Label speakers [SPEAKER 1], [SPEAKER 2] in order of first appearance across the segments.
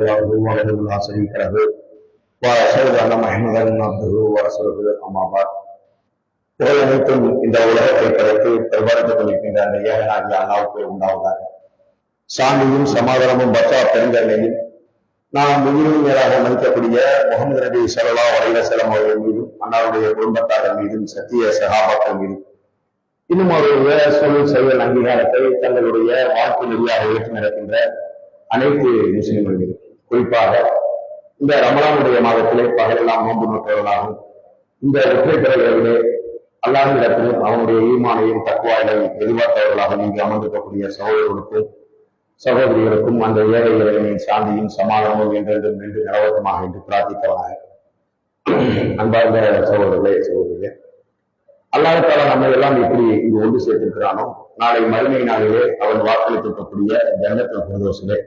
[SPEAKER 1] وحده لا شريك له وأشهد أن محمدا عبده ورسوله أما بعد. புகழனைத்தும் இந்த உலகத்தை படைத்து பரிபாலித்துக் கொண்டிருக்கின்ற அந்த ஏகனாகிய அல்லாஹ்வுக்கு உண்டாவதாக. சாந்தியும் சமாதானமும் பச்சா பெருங்கண்ணையும் நாம் உயிரின் மேலாக மதிக்கக்கூடிய முகமது நபி ஸல்லல்லாஹு அலைஹி வஸல்லம் அவர்கள் மீதும் அன்னாருடைய குடும்பத்தார்கள் மீதும் சத்திய சஹாபாக்கள் மீதும் இன்னும் அவருடைய சொல் செயல் அங்கீகாரத்தை தங்களுடைய வாழ்க்கை நெறியாக ஏற்று நடக்கின்ற அனைத்து முஸ்லிம்கள் மீது, குறிப்பாக இந்த ரமலானுடைய மாதத்திலே பகலெல்லாம் நோன்பு நோட்டவர்களாகவும் இந்த ஒற்றை பிறகுகளிலே அல்லாஹ்விடத்திலும் அவனுடைய ஈமானையும் தக்வாவையும் எதிர்பார்த்தவர்களாக இங்கு அமர்ந்திருக்கக்கூடிய சகோதரர்களுக்கும் சகோதரிகளுக்கும் அந்த ஏழை இறைவனின் சாந்தியும் சமாதானமும் என்றென்றும் நின்று நிலவரமாக என்று பிரார்த்தித்தவனாக. அன்பார்ந்த சகோதரர்களே, அல்லாஹ் தஆலா நம்ம எல்லாம் எப்படி இங்கு ஒன்று சேர்த்திருக்கிறானோ, நாளை மறுமை நாளிலே அவன் வாக்களித்திருக்கக்கூடிய ஜன்னத்துல் ஃபிர்தௌஸிலே,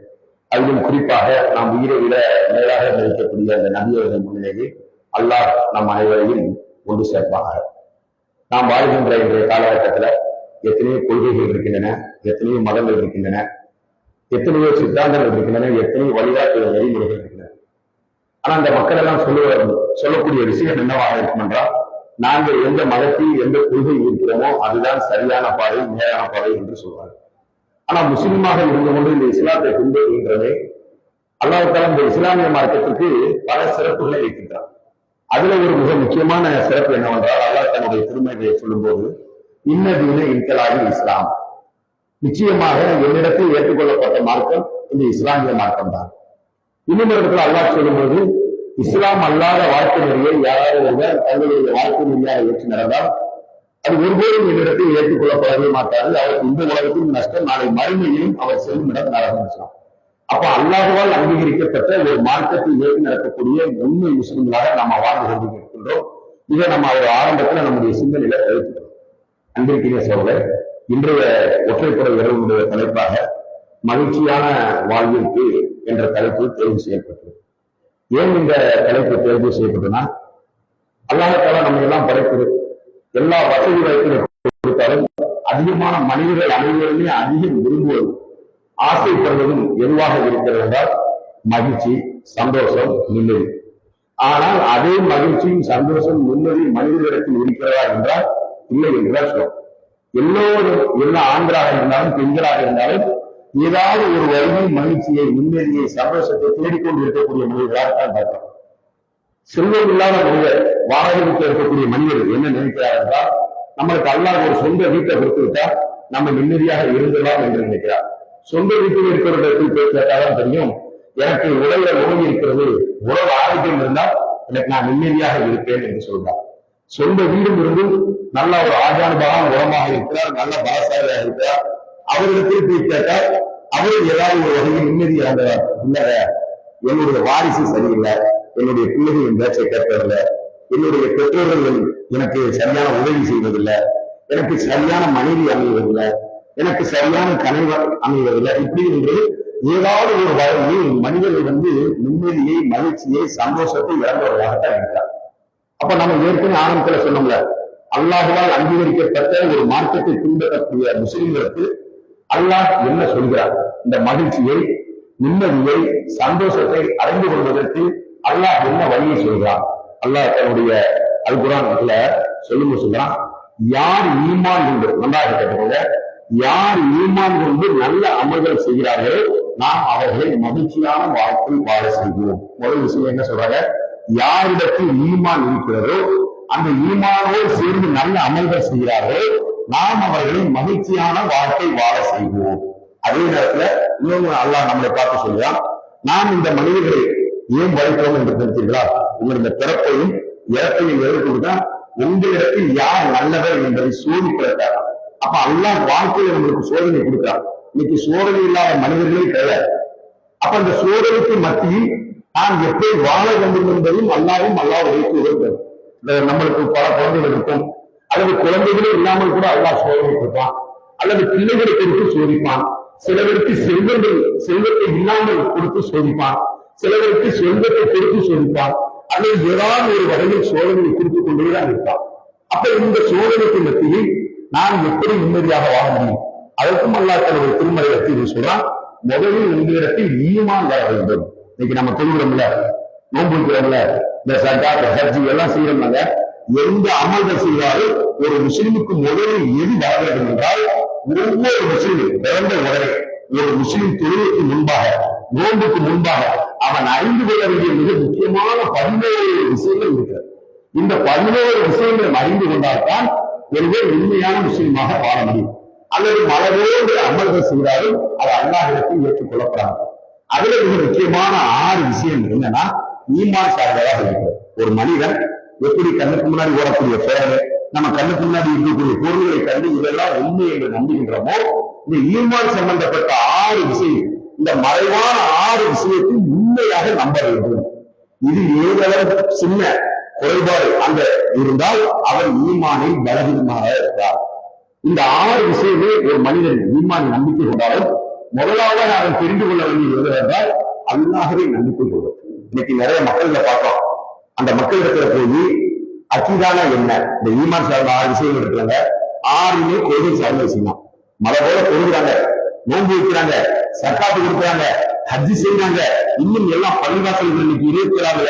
[SPEAKER 1] அதிலும் குறிப்பாக நாம் உயிரை விட மேலாக நினைக்கக்கூடிய அந்த நபியவர்கள் முன்னிலையில் அல்லாஹ் நம் அனைவரையும் ஒன்று சேர்ப்பாக. நாம் வாழ்கின்ற இன்றைய காலகட்டத்தில் எத்தனையோ கொள்கைகள் இருக்கின்றன, எத்தனையோ மதங்கள் இருக்கின்றன, எத்தனையோ சித்தாந்தங்கள் இருக்கின்றன, எத்தனையோ வழிகாட்டு நெறிமுறைகள் இருக்கின்றன. ஆனா அந்த மக்கள் எல்லாம் சொல்லக்கூடிய விஷயம் என்னவாக இருக்கும் என்றால், நாங்கள் எந்த மதத்தில் எந்த கொள்கை இருக்கிறோமோ அதுதான் சரியான பாதை, நேரான பாதை என்று சொல்வார்கள். ஆனா முஸ்லிமாக இருந்து கொண்டு இந்த இஸ்லாத்தை பின்பற்றுகின்றனே, அல்லாஹ் தஆலா இந்த இஸ்லாமிய மார்க்கத்திற்கு பல சிறப்புகளை வைக்கின்றார். அதுல ஒரு மிக முக்கியமான சிறப்பு என்னவென்றால், அல்லாஹ் தன்னுடைய திருமறையை சொல்லும் போது, இன்ன தீன இன்கலாபி இஸ்லாம், நிச்சயமாக என்னிடத்தில் ஏற்றுக்கொள்ளப்பட்ட மார்க்கம் இந்த இஸ்லாமிய மார்க்கம் தான். இன்னும் இடத்துல அல்லாஹ் சொல்லும்போது, இஸ்லாம் அல்லாத வாழ்க்கை நெறியை யாராவது ஒருவர் தங்களுடைய வாழ்க்கை நெறியாக ஏற்று நடந்தால் அது ஒருபோதும் என்னிடத்தில் ஏற்றுக்கொள்ளப்படவே மாட்டார்கள். அவருக்கு இந்த உலகத்தில் நஷ்டம், நாளை மறுமையிலும் அவர் செல்லும் இடம் நரகம். அப்ப அல்லாஹ்வால் அங்கீகரிக்கப்பட்ட ஒரு மார்க்கத்தை ஏற்று நடக்கக்கூடிய உண்மை முஸ்லிம்களாக நம்ம வாழ்ந்து கொண்டிருக்கின்றோம். இதை நம்ம ஒரு ஆரம்பத்துல நம்முடைய சிந்தனையில வைத்துக்கிறோம். அன்பிற்கிய சோழர், இன்றைய ஒற்றைப்படை இரவுடைய தலைப்பாக மகிழ்ச்சியான வாழ்விற்கு என்ற தலைப்பு தேர்வு செய்யப்பட்டது. ஏன் இந்த தலைப்பு தேர்வு செய்யப்பட்டதுன்னா, அல்லாஹ் தஆலா நம்ம எல்லாம் படைப்பது எல்லா வசதி வாய்ப்புகளை கொடுத்தாலும் அதிகமான மனிதர்கள் அனைவருமே அதிகம் விரும்புவதும் ஆசைப்படுவதும் எதுவாக இருக்கிறது என்றால் மகிழ்ச்சி, சந்தோஷம், நிம்மதி. ஆனால் அதே மகிழ்ச்சியும் சந்தோஷம் நிம்மதி மனிதர்களிடத்தில் இருக்கிறதா என்றால் இல்லை என்றால் சொல்லும். எல்லோரும், எல்லா ஆண்களாக இருந்தாலும் பெண்களாக இருந்தாலும் ஏதாவது ஒரு வழியில் மகிழ்ச்சியை, நிம்மதியை, சந்தோஷத்தை தேடிக்கொண்டு இருக்கக்கூடிய மனிதர்களாக தான் பார்க்கிறோம். செல்வம் இல்லாத மனிதர், வாடகைக்கு இருக்கக்கூடிய மனிதர் என்ன நினைக்கிறார் என்றால், நம்மளுக்கு அல்லாஹ் ஒரு சொந்த வீட்டை கொடுத்து விட்டால் நம்ம நிம்மதியாக இருந்தலாம் என்று நினைக்கிறார். சொந்த வீட்டில் இருக்கிறவர்களுக்கு கேட்டாலும் தெரியும், எனக்கு உடல்ல நோய் இருக்கிறது, உடல் ஆரோக்கியம் இருந்தால் எனக்கு நான் நிம்மதியாக இருப்பேன் என்று சொல்றார். சொந்த வீடும் இருந்து நல்ல ஒரு ஆஜானுபாக உரமாக இருக்கிறார், நல்ல பலசாலியாக இருக்கிறார், அவரிடத்தில் போய் கேட்டால் அவர் ஏதாவது ஒரு வகையில் நிம்மதியாக இல்ல, என்னுடைய வாரிசு சரியில்லை, என்னுடைய பிள்ளைகள் என் பேச்சை கேட்பதில்லை, என்னுடைய பெற்றோர்கள் எனக்கு சரியான உதவி செய்வதில்லை, எனக்கு சரியான மனைவி அமைவதில்லை, எனக்கு சரியான கணவர் அமைவதில்லை, இப்படி என்று ஏதாவது ஒரு வகையில் மனிதர்கள் நிம்மதியை, மகிழ்ச்சியை, சந்தோஷத்தை இழந்தவர்களாகத்தான் இருக்கிறார். அப்ப நம்ம ஏற்கனவே ஆரம்பத்துல சொன்னோம்ல, அல்லாஹ்வால் அங்கீகரிக்கப்பட்ட ஒரு மார்க்கத்தை பின்பற்றக்கூடிய முஸ்லிம்களுக்கு அல்லாஹ் என்ன சொல்கிறார்? இந்த மகிழ்ச்சியை, நிம்மதியை, சந்தோஷத்தை அறிந்து கொள்வதற்கு அல்லாஹ் என்ன வழியை சொல்கிறார்? அல்லாஹ் தன்னுடைய அல் குர்ஆன்ல சொல்றான், யார் ஈமான் கொண்டு, நன்றாக கேட்டுக்கோங்க, யார் ஈமான் கொண்டு நல்ல அமல்கள் செய்கிறார்களோ நாம் அவர்களை மகிழ்ச்சியான வாழ்க்கை வாழ செய்வோம். முதல் விஷயம் என்ன சொல்றாங்க? யாரிடத்தில் ஈமான் இருக்கிறதோ அந்த ஈமானோடு சேர்ந்து நல்ல அமல்கள் செய்கிறார்களோ நாம் அவர்களை மகிழ்ச்சியான வாழ்க்கை வாழ செய்வோம். அதே நேரத்துல இன்னொன்று அல்லாஹ் நம்மளை பார்த்து சொல்லுவான், நாம் இந்த மனிதர்களை ஏன் வளைக்கிறோம் என்று தெரிவித்தீர்களா? உங்களுடைய பிறப்பையும் இறப்பையும் எதிர்கொண்டுதான் உங்களிடத்தில் யார் நல்லவர் என்பதை சோதிப்பதற்காக. அப்ப அல்லாஹ் வாழ்க்கையில நம்மளுக்கு சோதனை கொடுக்கிறார். இன்னைக்கு சோதனை இல்லாத மனிதர்களே கிடையாது. அப்ப அந்த சோதனைக்கு மத்தியில் நாம் எப்படி வாழ வேண்டும் என்பதையும் அல்லாவும் வைத்து உதவுகிறது. நம்மளுக்கு பல குழந்தைகள் இருக்கும், அல்லது குழந்தைகளே இல்லாமல் கூட அல்லாஹ் சோதனை கொடுப்பான், அல்லது பிள்ளைகளை கொடுத்து சோதிப்பான், சிலருக்கு செல்வத்தை இல்லாமல் கொடுத்து சோதிப்பான், சிலருக்கு செல்வத்தை கொடுத்து சோதிப்பான், அல்லது ஏதாவது ஒரு வகையில் சோதனையை கொடுத்துக் கொண்டேதான் இருப்பான். அப்ப இந்த சோதனைக்கு மத்தியில் நாம் எப்படி நிம்மதியாக வாழ முடியும்? அதற்கும் அல்லாஹ் தன்னுடைய திருமறை வச்சு சொல்றான், முதலில் உங்களிடத்தில் ஈமான் வர வேண்டும். இன்னைக்கு நம்ம தொழுகிறோம்ல, நோன்பு வைக்கிறோம்ல, இந்த சக்காத் ஹஜ் எல்லாம் செய்யறோம்னாங்க, எந்த அமல்கள் செய்தாலும் ஒரு முஸ்லிமுக்கு முதலில் எது வர வேண்டும் என்றால், ஒவ்வொரு முஸ்லிமும் பிறந்த உடனே ஒரு முஸ்லிம் தொழுகைக்கு முன்பாக, நோன்புக்கு முன்பாக அவன் அறிந்து கொள்ள வேண்டிய மிக முக்கியமான 17 விஷயங்கள் இருக்கிறது. இந்த 17 விஷயங்களை அறிந்து கொண்டால்தான் ஒருவர் உண்மையான முஸ்லிமாக வாழ முடியும். அல்லது மலரோடு அமல்கள் செய்தாலும் அது அல்லாஹ்விடத்தில் ஏற்றுக்கொள்ளப்படாது. அதுல மிக முக்கியமான 6 விஷயம் என்னன்னா ஈமான் சார்ந்ததாக இருக்கிறது. ஒரு மனிதன் எப்படி கண்ணுக்கு முன்னாடி ஓடக்கூடிய பேரவை, நம்ம கண்ணுக்கு முன்னாடி இருக்கக்கூடிய பொருள்களை கண்டு இதெல்லாம் உண்மை என்று நம்புகின்றோமோ, இந்த ஈமான் சம்பந்தப்பட்ட 6 விஷயம், இந்த மறைவான 6 விஷயத்தை உண்மையாக நம்ப வேண்டும். இது ஏதளவு சின்ன குறைபாடு அந்த இருந்தால் அவர் ஈமானில் பலவீனமாக இருக்கிறார். இந்த 6 விஷயமே ஒரு மனிதன் ஈமான் நம்பிக்கை கொண்டாலும் முதலாவது அவன் தெரிந்து கொள்ள வேண்டியது என்றால் அல்லாஹ்வை நம்பிக்கை கொள்வது. இன்னைக்கு நிறைய மக்கள்ல பார்த்தோம், அந்த மக்கள் இருக்கிற போய் அக்கீதானா என்ன, இந்த ஈமான் சார்ந்த 6 விஷயங்கள் இருக்கிறாங்க. 6மே கொள்கை சார்ந்த விஷயம். மழை போல கொள்கிறாங்க, நோன்பு வைக்கிறாங்க, சக்காத்து கொடுக்குறாங்க, ஹஜ் செய்யறாங்க, இன்னும் எல்லாம் பள்ளிவாசல்கள் இன்னைக்கு 27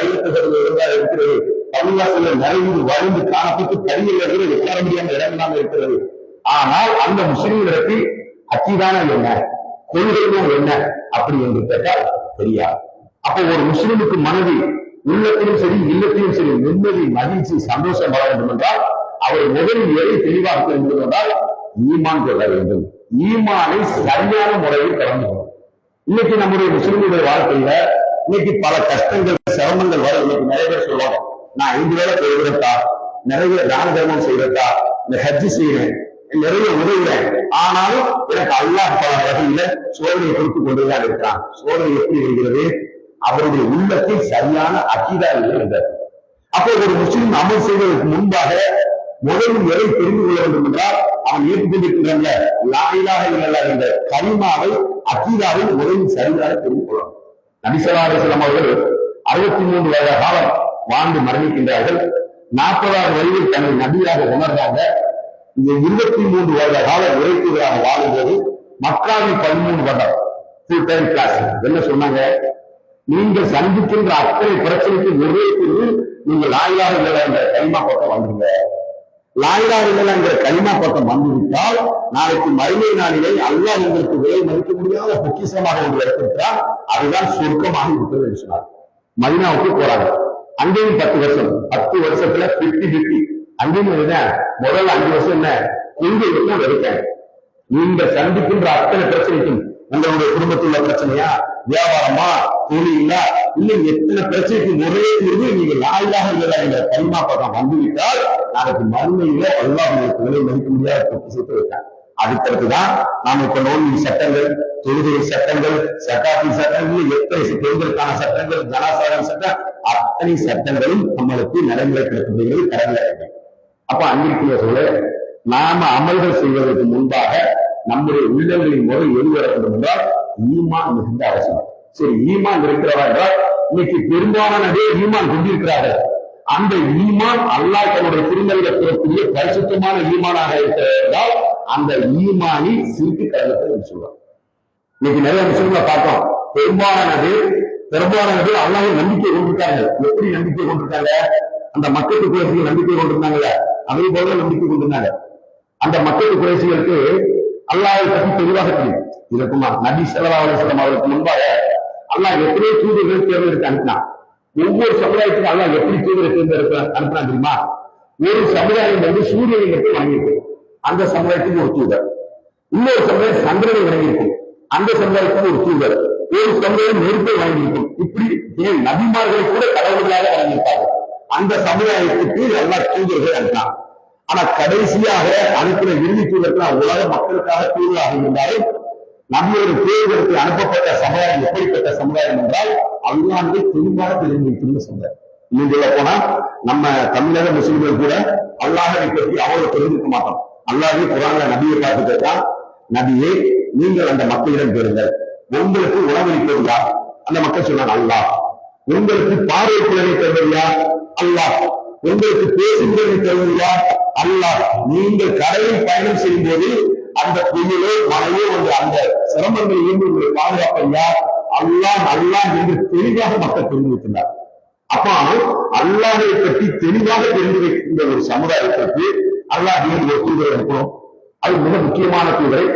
[SPEAKER 1] இருக்கிறது. பள்ளிவாசல்ல நிறைய வழிந்து காணப்பட்டு பள்ளியில் கூட உட்கார முடியாம இடம் இல்லாம இருக்கிறது. ஆனால் அந்த முஸ்லிம்களுக்கு அக்கீதானா என்ன, கொள்கைகளும் என்ன அப்படி என்று கேட்டால் தெரியாது. அப்போ ஒரு முஸ்லிமுக்கு மனதில் உள்ளத்திலும் சரி இல்லத்திலும் சரி நிம்மதி, மகிழ்ச்சி, சந்தோஷம் வர வேண்டும் என்றால் அவர் முதலில் எதை தெளிவாக வேண்டும் என்றால் ஈமான் கொள்ள வேண்டும். ஈமானை சரியான முறையில் கடந்து கொள்ளும். இன்னைக்கு நம்முடைய முஸ்லிமுடைய வாழ்க்கையில இன்னைக்கு பல கஷ்டங்கள், சிரமங்கள் வர. இன்னைக்கு நிறைய பேர் சொல்லுவாங்க, நான் 5 வேளை தொழுகிறதா, நிறைய தான தர்மம் செய்யறதா, இந்த ஹஜ் செய்யறேன், நிறைய உதவுறேன், ஆனாலும் எனக்கு அல்லாஹ் பல வகையில சோதனையை கொடுத்துக் கொண்டுதான் இருக்கிறான். சோதனை எப்படி இருக்கிறது? அவருடைய உள்ளத்தில் சரியான அக்கீதா இல்லை. அப்போ ஒரு முஸ்லிம் அமல் செய்வதற்கு முன்பாக முதலில் எதை தெரிந்து கொள்ள வேண்டும் என்றால் அவன் ஏற்றுக்கொண்டிருக்கின்ற லா இலாஹ இல்லல்லாஹ் என்ற கலிமாவை, அக்கீதாவை முதலில் சரியாக தெரிந்து கொள்ளணும். நபி ஸல்லல்லாஹு அலைஹி வஸல்லம் அவர்கள் 63 வருட காலம் வாழ்ந்து மரணிக்கின்றார்கள். 40வது வயதில் தன்னை நபியாக உணர்ந்தாங்க. இந்த 23 வருட காலம் உரைத்தவராக வாழும்போது மக்காவில் 13 வருடம் ஃபுல் டைம் கிளாஸ் என்ன சொன்னாங்க? நீங்கள் சந்திக்கின்ற அத்தனை பிரச்சனைக்கு ஒரே தீர்வு, நீங்கள் லா இலாஹ இல்லல்லாஹ் என்ற கலிமா பக்கம் வந்துருங்க. லா இலாஹ இல்லல்லாஹ் என்ற கலிமா பக்கம் வந்துவிட்டால் நாளைக்கு மறுமை நாளிலே அல்லாஹ் உங்களுக்கு விலை மதிக்க முடியாத பொக்கிஷமாக ஒன்று வைத்திருக்கிறார். அதுதான் சொர்க்கமாக இருக்கிறது என்று சொன்னார். மதீனாவுக்கு போறாங்க. அங்கேயும் 10 வருஷம், 10 வருஷத்துல 50-50. அங்கேயும் முதல்ல 5 வருஷம் என்ன கொள்கை எடுத்தாங்க. நீங்க சந்திக்கின்ற அத்தனை பிரச்சனைக்கும், உங்களுடைய குடும்பத்தில் உள்ள பிரச்சனையா, வியாபாரமா, தொழிலா, இன்னும் எத்தனை பிரச்சனைக்கு ஒரே தீர்வு, நீங்க லா இலாஹ இல்லல்லாஹ் என்ற கலிமா பக்கம் வந்துவிட்டால் நாளைக்கு மறுமையில அல்லாஹ் உங்களுக்கு விலை மதிக்க முடியாத பொக்கிஷத்தை வைத்தாங்க. அதுக்கடுத்துதான் நாம இப்ப நோன்பு சட்டங்கள், தொழுகை சட்டங்கள், சக்காத்தி சட்டங்கள், எத்தனை பெண்களுக்கான சட்டங்கள், ஜனாசாரம் சட்டம், அத்தனை சட்டங்களும் நம்மளுக்கு நடைமுறைப்படுத்தப்படுகிறது கடமையாக. அப்ப அங்கிருக்கிற நாம அமல்கள் செய்வதற்கு முன்பாக நம்முடைய உள்ளங்களின் முறை எது வர வேண்டும் என்றால் ஈமான் மிகுந்த அவசியம். சரி, ஈமான் இருக்கிறவா என்றால் இன்னைக்கு பெரும்பாலானதே ஈமான் கொண்டிருக்கிறார்கள். அந்த ஈமான் அல்லாஹ் தன்னுடைய திருமலையில பெறக்கூடிய பரிசுத்தமான ஈமானாக இருக்கிறதால் அந்த ஈமானி சிறுக்கு கடலத்தை சொல்றாங்க. இன்னைக்கு நிறைய விஷயங்களை பார்த்தோம். பெரும்பாலானது அல்லாஹ்வை நம்பிக்கை கொண்டிருக்காங்க. எப்படி நம்பிக்கை கொண்டிருக்காங்க? அந்த மக்களுக்கு குறைசிகள் நம்பிக்கை கொண்டிருந்தாங்கல்ல, அதே போல நம்பிக்கை கொண்டிருந்தாங்க. அந்த மக்களுக்கு குறைசிகளுக்கு அல்லாஹ்வை பற்றி தெளிவாக தெரியும். இதற்குமா நபி ஸல்லல்லாஹு அலைஹி வஸல்லம் அவருக்கு முன்பாக அல்லாஹ் எத்தனையோ தூதர்கள் தேர்ந்தெடுத்து அனுப்பினான். ஒவ்வொரு சமுதாயத்துக்கும் அல்லாஹ் எப்படி தூதரை தேர்ந்தெடுத்து அனுப்பினான் தெரியுமா? ஒரு சமுதாயம் சூரியனை மட்டும் வணங்கியிருக்கு, அந்த சமுதாயத்துக்கு ஒரு தூதர். இன்னொரு சமுதாயம் சந்திரனை வணங்கியிருக்கும், அந்த சமுதாயத்துக்கு ஒரு தூதர். ஒரு சமுதாயம் நெருப்பை வணங்கியிருக்கும். இப்படி நபிமார்களை கூட கடவுள்களாக வணங்கியிருப்பார்கள். அந்த சமுதாயத்துக்கு அல்லாஹ் தூதர்கள் அனுப்பினான். ஆனா கடைசியாக அனுப்பின இறுதி தூதர்கள் உலக மக்களுக்காக தூதராக இருந்தாலும் நம்மளுடைய தேர்தலுக்கு அனுப்பப்பட்ட சமுதாயம் எப்படிப்பட்ட சமுதாயம் என்றால் அல்லாஹ்வை தெளிவாக தெரிந்திருக்கின்ற சமுதாயம். இன்னும் சொல்ல போனா நம்ம தமிழக முஸ்லிம்கள் கூட அல்லாஹ்வை பற்றி அவ்வளவு தெரிஞ்சிருக்க மாட்டோம். அல்லாஹ்வே குர்ஆன்ல நபியை பார்த்து கேட்டா, நபியே நீங்கள் அந்த மக்களிடம் கேளுங்கள், உங்களுக்கு உணவளிப்பது யார்? அந்த மக்கள் சொன்னாங்க அல்லாஹ். உங்களுக்கு பார்வை திறனை தருவது யார்? அல்லாஹ். உங்களுக்கு பேசுகிறதை தருவது யார்? அல்லாஹ். நீங்கள் கடலில் பயணம் செய்யும் போது அந்த புயலோ மழையோ வந்து அந்த சிரமங்களில் இருந்து உங்களை பாதுகாப்பது யார்? அல்லாஹ் அல்லாஹ் என்று தெளிவாக மக்கள் தெரிந்து வைக்கின்றார். அப்ப அல்லாஹை பற்றி தெளிவாக தெரிந்து வைக்கின்ற ஒரு சமுதாயத்திற்கு அல்லாஹ் ஏன் ஒரு தூதரை அனுப்பணும்? அது மிக முக்கியமான தூதரை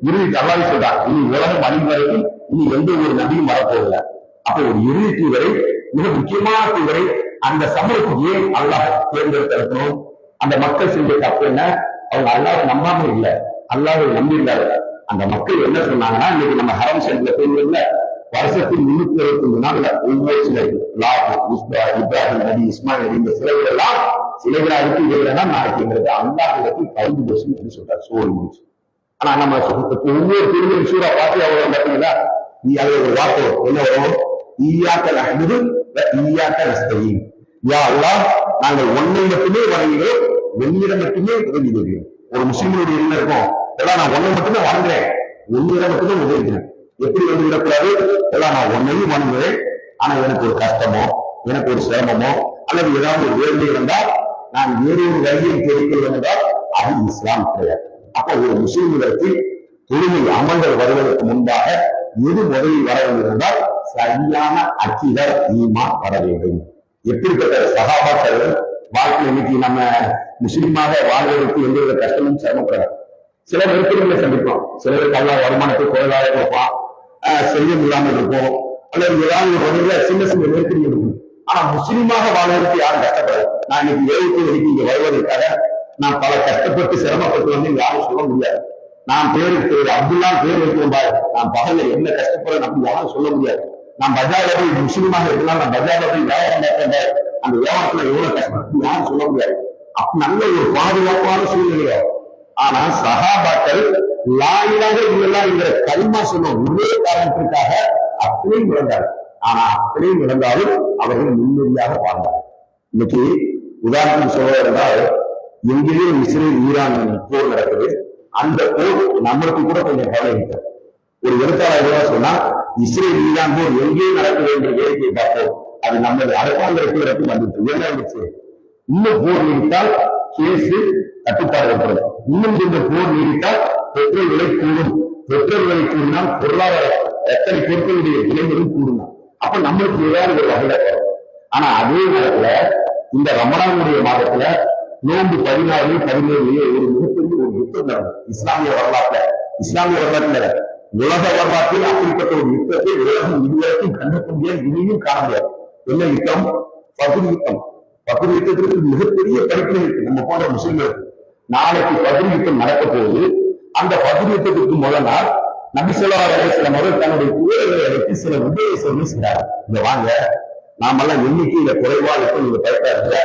[SPEAKER 1] இறுதி அல்லாஹ் சொல்றார், இனி உலகம் அழிவு வரைக்கும் இனி எந்த ஒரு நபியும் வரப்போவதில்லை. அப்ப ஒரு இறுதி தூதரை, மிக முக்கியமான தூதரை அந்த சமூகத்துக்கு ஏன் அல்லாஹ் தேர்ந்தெடுக்கணும்? அந்த மக்கள் செஞ்ச தப்பு என்ன? அவங்க அல்லாஹ் நம்பாம இல்லை, அல்லாஹை நம்பி இருந்தாங்க. அந்த மக்கள் என்ன சொன்னாங்கன்னா, இன்னைக்கு நம்ம ஹரம் சென்ற பேருல வருஷத்தில் 365 நாள்ல ஒவ்வொரு சிலை இப்ராஹிம் நபி இஸ்மாயில் இந்த சிலைகள் எல்லாம் சிலைகளா இருக்கு, இவைகளெல்லாம் நாளைக்குங்கிறது அல்லாஹிடத்தில் 15 என்று சொல்றாரு. சோறு முடிச்சு. ஆனா நம்ம ஒவ்வொரு திருவிழா சூறா பார்த்து அவ்வளவு பார்த்தீங்களா, நீ அதுல ஒரு வார்த்தை என்ன வரும்? ஈயாக்க நஹ்மது வ ஈயாக்க நஸ்தஈன். யா அல்லாஹ், நாங்கள் ஒன்னை மட்டுமே வணங்குகிறோம், ஒன்னிடம் மட்டுமே உதவி செய்கிறோம். ஒரு முஸ்லிம்களுடைய என்ன இருக்கும்? எல்லாம் நான் ஒன்னை மட்டுமே வணங்குறேன், ஒன்னிடம் மட்டுமே உதவுகிறேன். எப்படி வந்து விடக்கூடாது? எல்லாம் நான் ஒன்னையும் வணங்குகிறேன், ஆனா எனக்கு ஒரு கஷ்டமோ, எனக்கு ஒரு சிரமமோ, அல்லது ஏதாவது ஒரு வேலை இருந்தால் நான் வேறு ஒரு வழியை தெரிவிக்கிறேன் என்றால் அது இஸ்லாம் கிடையாது. அப்ப ஒரு முஸ்லிம்களுக்கு தொழுகை அமல்கள் வருவதற்கு முன்பாக எது முதலில் வர வேண்டும் என்றால் சரியான அக்கீதா ஈமான் வர வேண்டும். எப்படிப்பட்ட சகாபாக்கள் வாழ்க்கை இன்னைக்கு நம்ம முஸ்லிமாக வாழ்வதற்கு எந்த வித கஷ்டமும் சிரமப்படாது. சில நெருக்கடிகளை சந்திப்போம், சிலருக்கு அல்லாஹ் வருமானத்தை குறைவாக கொடுப்பான், செய்ய முடியாமல் இருக்கும், அல்லது ஏதாவது ஒரு வகையில சின்ன சின்ன நெருக்கடி இருக்கும். ஆனா முஸ்லிமாக வாழ்வதற்கு யாரும் கஷ்டப்படாது. நான் இன்னைக்கு ஏழுக்கு இங்க வருவதற்காக நான் பல கஷ்டப்பட்டு சிரமப்பட்டு வந்து யாரும் சொல்ல முடியாது. நான் பேருக்கு அப்துல்லா பேர் வைக்கிறேன் பாரு, நான் பகல்ல என்ன கஷ்டப்படுறேன் அப்படின்னு யாரும் சொல்ல முடியாது. நான் பஜார்ல போய் முஸ்லிமாக இருக்கலாம், நான் பஜார்ல போய் வியாபாரம் பார்க்கிறேன், அந்த வியாபாரத்துல எவ்வளவு கஷ்டப்பட்டு யாரும் சொல்ல முடியாது. அப்ப நல்ல ஒரு பாதுகாப்பான சூழ்நிலையா. ஆனா சஹாபாக்கள் லா இலாஹ இல்லல்லாஹ் என்கிற கலிமா சொன்ன ஒரே காரணத்திற்காக அப்படியும் இழந்தார்கள். ஆனா அப்படியும் இழந்தாலும் அவர்கள் நிம்மதியாக வாழ்ந்தார்கள். இன்னைக்கு உதாரணத்துக்கு சொல்ல இருந்தால், எங்கேயோ இஸ்ரேல் ஈரான் போர் நடக்குது. அந்த போர் நம்மளுக்கு கூட கொஞ்சம் கவலை இருக்கு. ஒரு எழுத்தாளர் சொன்னா, இஸ்ரேல் ஈரான் போர் எங்கேயோ நடக்குது என்ற வேடிக்கை பார்ப்போம், அது நம்ம அரசாங்கத்துக்கு வந்துட்டு என்ன இருந்துச்சு? இன்னும் போர் நீடித்தால் கேசு கட்டுப்பாடு ஏற்படும். இன்னும் இந்த போர் நீடித்தால் பெட்ரோல் விலை கூடும், பெட்ரோல் விலை கூடினால் பொருளாதார எத்தனை பொருட்களுடைய விலைகளும் கூடும். அப்ப நம்மளுக்கு ஏதாவது ஒரு வகையில வரும். ஆனா அதே நேரத்துல இந்த ரமணானுடைய மாதத்துல நோன்பு 16 17 ஒரு மிகப்பெரிய ஒரு யுத்தம் நடந்தது இஸ்லாமிய வரலாற்றுல உலக வரலாற்றில் அப்படிப்பட்ட ஒரு யுத்தத்தை உலகம் இதுவரைக்கும் கண்டுக்க முடியாது, இனியும் காண முடியாது. என்ன யுத்தம்? பத்ர் யுத்தம். பத்ர் யுத்தத்திற்கு மிகப்பெரிய படிப்பினை இருக்கு நம்ம போன்ற முஸ்லிம்களுக்கு. நாளைக்கு பத்ர் யுத்தம் நடக்க போகுது. அந்த பத்ர் யுத்தத்திற்கு முதல் நாள் நபி ஸல்லல்லாஹு அலைஹி வஸல்லம் அவர்கள் தன்னுடைய தூதர்களை அழைத்து சில உபதேசங்களை செய்தார். இங்க வாங்க, நாமெல்லாம் எண்ணிக்கையில குறைவா இருக்கும், நீங்க பயப்படாதீங்க,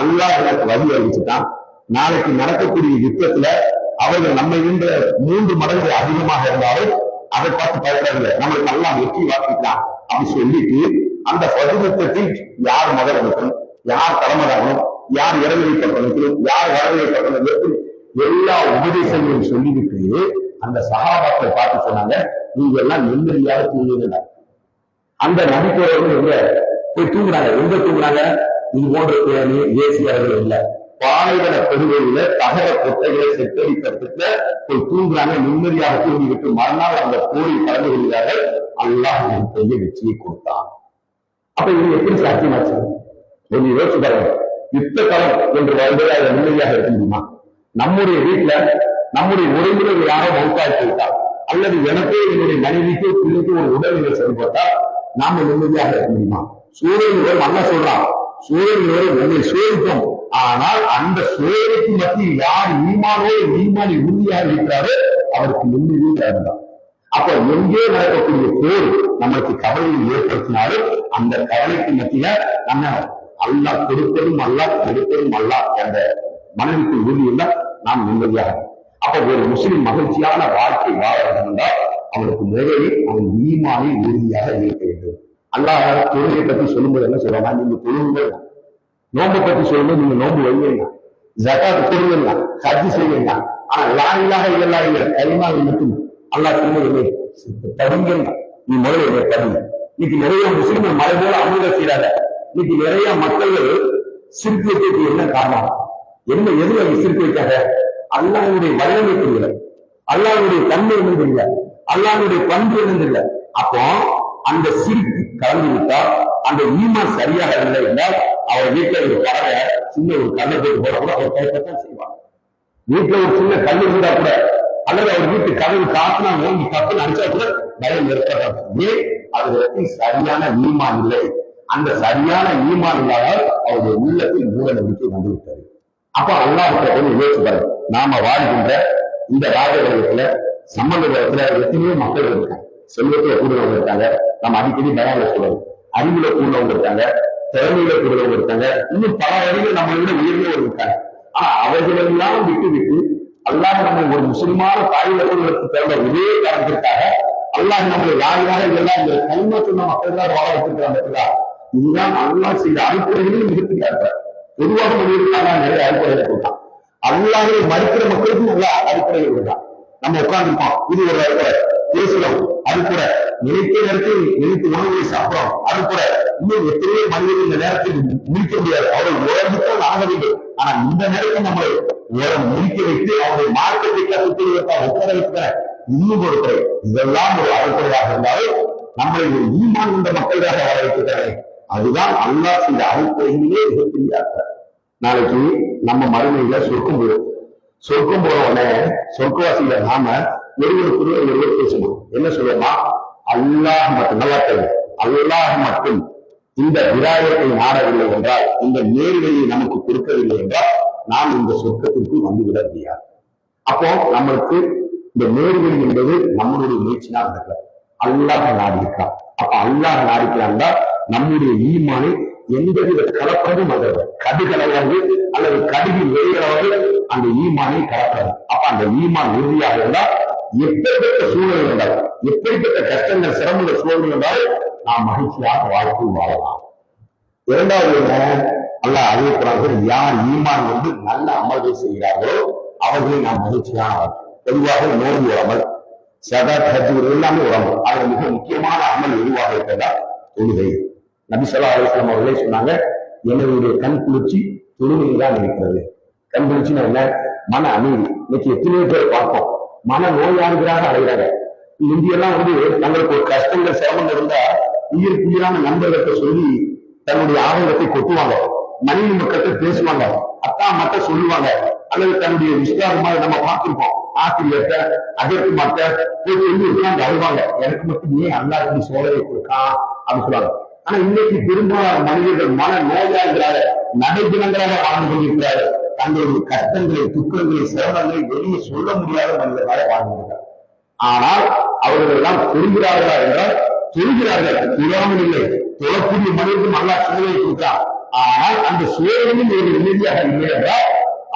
[SPEAKER 1] அல்லாஹ் எனக்கு வழி அறிவிச்சுட்டான். நாளைக்கு நடக்கக்கூடிய யுத்தத்துல அவர்கள் நம்ம இந்த 3 மடங்கு அதிகமாக இருந்தாலும் அதை பார்த்து பயப்படாதீங்க, நம்மளுக்கு நல்லா வெற்றி வாக்கிக்கலாம் அப்படி சொல்லிட்டு அந்த பதுமத்தத்தில் யார் மதம் அனுப்பணும், யார் தலைமதாகணும், யார் இறங்கி யார் வரவேற்பு எல்லா உபதேசங்களையும் சொல்லிவிட்டு அந்த சகாபாக்களை பார்த்து சொன்னாங்க, நீங்க எல்லாம் நிம்மதியாக தூங்குங்க. அந்த நபித்தோழர்கள் எங்க போய் தூங்குறாங்க? எங்க தூங்குறாங்க? இது போன்ற ஏசியர்கள் இல்ல, பாலைவன பெருவெளியில தகர கொட்டைகளை செட்டடிக்கிறதுக்கு போய் தூங்குறாங்க. நிம்மதியாக தூங்கிவிட்டு மறுநாள் அந்த போரில் கலந்து கொள்கிறார்கள். அல்லாஹ் பெரிய வெற்றியை கொடுத்தான். அப்ப இது எப்படி சாத்தியமாச்சு? கொஞ்சம் யோசிச்சு பாருங்க. யுத்த காலம் என்று வரும்போது அதை நிம்மதியாக இருக்க முடியுமா? நம்முடைய வீட்டுல நம்முடைய உறவினர் யாரோ மௌத்தாக்கி விட்டார், அல்லது எனக்கோ என்னுடைய மனைவிக்கோ பிள்ளைக்கோ ஒரு உடல்நிலை செயல்பட்டால் நாம நிம்மதியாக இருக்க முடியுமா? சூரியன் நல்லா சொல்றான், சூரியன் உங்களை சோதிக்கும், ஆனால் அந்த சோதனைக்கு மத்தியில் யார் ஈமானி உறுதியாக இருக்கிறாரோ அவருக்கு நிம்மதியாக இருந்தார். அப்ப எங்கே நடக்கக்கூடிய போர் நம்மளுக்கு கவலையை ஏற்படுத்தினாலும் அந்த கவலைக்கு மத்தியில நம்ம அல்லாஹ் கொடுப்பதும் அல்லாஹ் எடுப்பதும் அல்லாஹ் என்ற மனதிற்கு உறுதி இருந்தால் நாம் நிம்மதியாக. அப்ப ஒரு முஸ்லிம் மகிழ்ச்சியான வாழ்க்கை வாழ வேண்டும் என்றால் அவனுக்கு முதலில் அவன் ஈமானை உறுதியாக இருக்க வேண்டும். அல்லாஹ் தொழுகை பற்றி சொல்லும்போது என்ன சொல்றாங்க? நீங்க தொழுங்கள். நோம்பை பற்றி சொல்லும்போது நீங்க நோம்பு வைங்க, ஜகாத் கொடுங்க, ஹஜ் செய்யுங்க. ஆனா லா இலாஹ இல்லல்லாஹ் என்கிற கலிமாவை மட்டும் அல்லாஹ் சொல்லுவது படிங்க. நீ முதல்ல படிங்க. இன்னைக்கு நிறைய முஸ்லிம்கள் மழை போல அமுக செய்யறாங்க. இன்னைக்கு நிறைய மக்கள் சிரிப்பு வைக்கிறதுக்கு என்ன காரணம்? என்ன எது அவங்க சிரிப்பு வைக்காங்க? அல்லாஹ்வுடைய வல்லமை தெரியல, அல்லாஹ்வுடைய தன்மை என்னது இல்லை, அல்லாஹ்வுடைய பண்பு என்னது இல்லை. அப்போ அந்த சிரிப்பு கலந்து விட்டால், அந்த ஈமான் சரியாக இல்லை என்றால், அவர் வீட்டுல ஒரு பறவை சின்ன ஒரு கல்லை போட்டு போட கூட அவர் கைப்பற்ற செய்வார். வீட்டுல ஒரு சின்ன கல் இருந்தா கூட, அல்லது அவர் வீட்டு கதவு காத்துனா ஓங்கி கப்பு அடிச்சா கூட பயம் ஏற்படாது. ஏன்? அது சரியான ஈமான் இல்லை. அந்த சரியான ஈமான் இல்லாமல் அவருடைய உள்ளத்தில் மூட நம்பிக்கை வந்துவிட்டது. அப்ப அல்லாஹ்விட்ட போய் யோசிப்பாரு, நாம வாழ்கின்ற இந்த ராஜகுலத்துல சம்பந்தத்துல எத்தனையோ மக்கள் இருக்காங்க. செல்வத்துல கூடுதலவங்க இருக்காங்க, நம்ம அடிக்கடி பயான்ல சொல்றோம். அறிவுல கூடுதலவங்க இருக்காங்க, திறமையில கூடுதலவங்க இருக்காங்க, இன்னும் பல வழிகள் நம்ம விட உயர்ந்தவர்கள் இருக்காங்க. ஆனா அவர்களெல்லாம் விட்டு விட்டு அல்லாஹ் நம்ம ஒரு முஸ்லிமான தாய்வர்களுக்கு பிறந்த ஒரே காரணத்திற்காக அல்லாஹ் நம்மளை யாராக எல்லாம் இந்த கல்மா சொன்ன மக்கள் தான் வாழ வச்சிருக்கிறாங்க. இதுதான் அல்லாஹ் செய்த அடிப்படைகளில் மிகப்பெரிய பொதுவாக மனிதர்களாக நிறைய அடிப்படைகளை கொடுத்தான். அல்லாஹை மறுக்கிற மக்களுக்கும் நல்ல அடிப்படைகள் கொடுத்தான். நம்ம உட்கார்ந்துருக்கோம், இது ஒரு அடிப்படை. பேசுறோம், அது கூட நினைத்த நேரத்தில் நினைத்து உணவுகளை சாப்பிடுறோம், அது கூட இன்னும் எத்தனையோ மனிதர்கள் இந்த நேரத்தில் முடிக்க முடியாது. அவர்கள் உறவுத்தான் ஆக வேண்டும். ஆனா இந்த நேரத்தில் நம்மளை முடிக்க வைத்து அவருடைய மார்க்கத்தை கற்றுக்கொள்வதற்காக உட்கார வைக்கிற இன்னும் ஒரு துறை. இதெல்லாம் ஒரு அடிப்படையாக இருந்தாலும் நம்மளை ஒரு ஈமான் கொண்ட மக்களாக வர வைக்கிறாரே, அதுதான் அல்லாஹ் செய்த அடிப்படையிலேயே மிகப்பெரிய அர்த்தம். நாளைக்கு நம்ம மறுமையில சொர்க்கம் போயிடும். சொர்க்கம் போற உடனே சொர்க்கவாசியில நாம ஒருவர் பேசணும். என்ன சொல்லுமா? அல்லாஹ் மட்டும், நல்லா தெரியும், அல்லாஹ் மட்டும் இந்த விராயத்தை நாடவில்லை என்றால், இந்த நேர்வழியை நமக்கு கொடுக்கவில்லை என்றால் நாம் இந்த சொர்க்கத்திற்கு வந்துவிட முடியாது. அப்போ நம்மளுக்கு இந்த நேர்வழி என்பது நம்மளுடைய முயற்சினால் நடக்கல, அல்லாஹ் நாடிக்கிறான். அப்ப அல்லாஹ் நாடிக்கிறான் நம்முடைய ஈமானை எந்தவித கலப்பதும் அந்த கடுகளவாது அல்லது கடுகில் வெளியளவாது அந்த ஈமானை கலப்பது. அப்ப அந்த ஈமான் உறுதியாக இருந்தால் எப்படிப்பட்ட சூழல் இருந்தால், எப்படிப்பட்ட கஷ்டங்கள் சிரமங்கள் சூழல் இருந்தாலும் நாம் மகிழ்ச்சியாக வாழ்க்கை வாழலாம். இரண்டாவது என்ன? அல்லாஹ் அறிவிக்கிறார்கள், யார் ஈமான் வந்து நல்ல அமல்கள் செய்கிறார்களோ அவர்களை நாம் மகிழ்ச்சியான பொதுவாக நோன்பு அமல், சதத், ஹஜ் எல்லாமே ஒரு அமல். அதுல மிக முக்கியமான அமல் எதுவாக இருக்கிறதா? தொழுகை. நபி ஸல்லல்லாஹு அலைஹி வஸல்லம் அவர்களே சொன்னாங்க, என்னுடைய கண் குளிர்ச்சி தொழுகையில் தான் இருக்கிறது. கண் குளிர்ச்சினா என்ன? மன அமைதி. இன்னைக்கு எத்தனையோ பேர் பார்ப்போம், மன நோயாளிகளாக அடைகிறாங்க. இந்தியெல்லாம் வந்து தங்களுக்கு ஒரு கஷ்டங்கள் சிரமங்கள் இருந்தா உயிரான நண்பர்கிட்ட சொல்லி தன்னுடைய ஆதங்கத்தை கொட்டுவாங்க, மனைவி மக்கள்கிட்ட பேசுவாங்க, அத்தா மத்த சொல்லுவாங்க, அல்லது தன்னுடைய விஸ்வாசமாக நம்ம பார்த்திருப்போம், ஆசிரியர்கிட்ட அதற்கு மத்த சொல்லி உட்கார்ந்து அழுவாங்க, எனக்கு மட்டும் ஏன் அல்லாஹ் இப்படி சோதனை கொடுக்கான் அப்படின்னு சொல்லுவாங்க. ஆனா இன்னைக்கு பெரும்பாலான மனிதர்கள் மன நோயாளிகளாக நடைதினங்களாக வாழ்ந்து கொண்டிருக்கிறார்கள். தங்களுடைய கஷ்டங்களை, துக்கங்களை, சிரமங்களை வெளியே சொல்ல முடியாத மனிதர்களாக வாழ்ந்திருக்கிறார். ஆனால் அவர்கள் எல்லாம் தொழுகிறார்களா என்றால் தொழுகிறார்கள், தொழாமல் இல்லை. தொழக்கூடிய மனிதர்கள் நல்லா சோதனை கொடுக்கிறார். ஆனால் அந்த சோதனையும் ஒரு நிம்மதியாக இல்லை என்றால்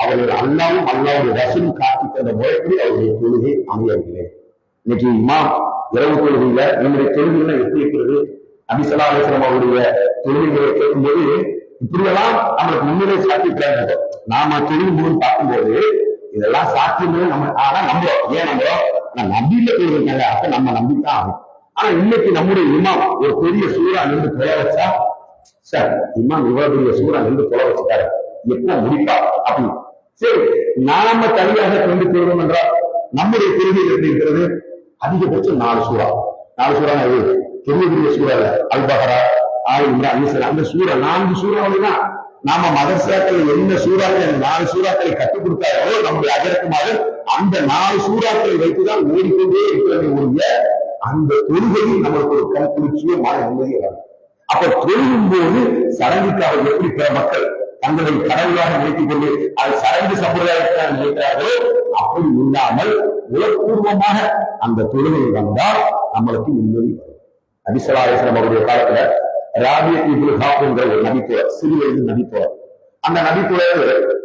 [SPEAKER 1] அவர்கள் அல்லாவும் அல்லாவுடைய ரசூலும் காட்டி தந்த முறைப்படி அவருடைய தொழுகை அமையவில்லை. இன்னைக்கு இமாம் இரவு தொழுகையில நம்முடைய தொழுகைகளை எப்படி இருக்கிறது? நபி ஸல்லல்லாஹு அலைஹி வஸல்லம் அவருடைய தொழுகைகளை கேட்கும்போது இப்படியெல்லாம் நம்மளுக்கு முன்னிலை சாத்திக்கிறாங்க. நாம தொழுகும் போது பார்க்கும்போது இதெல்லாம் சாத்தியமே நம்ம ஆனா நம்புறோம். ஏன் நம்புறோம்? நம்பியில போயிருக்காங்க, அப்ப நம்ம நம்பித்தான் ஆகும். ஆனா இன்னைக்கு நம்முடைய இமாம் ஒரு பெரிய சூறா நின்று தொலை வச்சா, சார் இமாம் இவ்வளவு பெரிய சூறா நின்று தொலை வச்சுட்டாரு, எப்ப முடிப்பா அப்படின்னு. சரி, நாம தனியாக கொண்டு போகிறோம் என்றால் நம்முடைய கொள்கையில் எப்படி இருக்கிறது? அதிகபட்சம் 4 சூறா. 4 சூறா எது? பெரிய பெரிய சூறா இல்ல, அல்-பக்ரா, ஆல் இம்ரான், அந்த சூறா 4 சூறாவதுதான். நாம மதரசாக்கள் என்ன சூறாக்கள் 4 சூறாக்களை கற்றுக் கொடுத்தாரோ நம்முடைய அஜரக்குமாக அந்த 4 சூறாக்களை வைத்துதான் ஓடிக்கொண்டே இருக்கிறது. ஒழிய அந்த தொழுகையில் நம்மளுக்கு ஒரு கண் குளிர்ச்சியோ மன நிம்மதியோ வரும். அப்ப தொழுகும் போது சடங்குக்காக எப்படி பிற மக்கள் தங்களை கடவுளாக நினைத்துக் கொண்டு அது சடங்கு சம்பிரதாயத்தான் நினைக்கிறார்களோ அப்படி இல்லாமல் உலகபூர்வமாக அந்த தொழுகை வந்தால் நம்மளுக்கு நிம்மதி வரும். நபி ஸல்லல்லாஹு அலைஹி வஸல்லம் அவருடைய காலத்துல ராபியா இப்னு ஹாப் என்ற ஒரு நபித்தோழர், சிறு வயது நபித்தோழர். அந்த நபித்தோழர்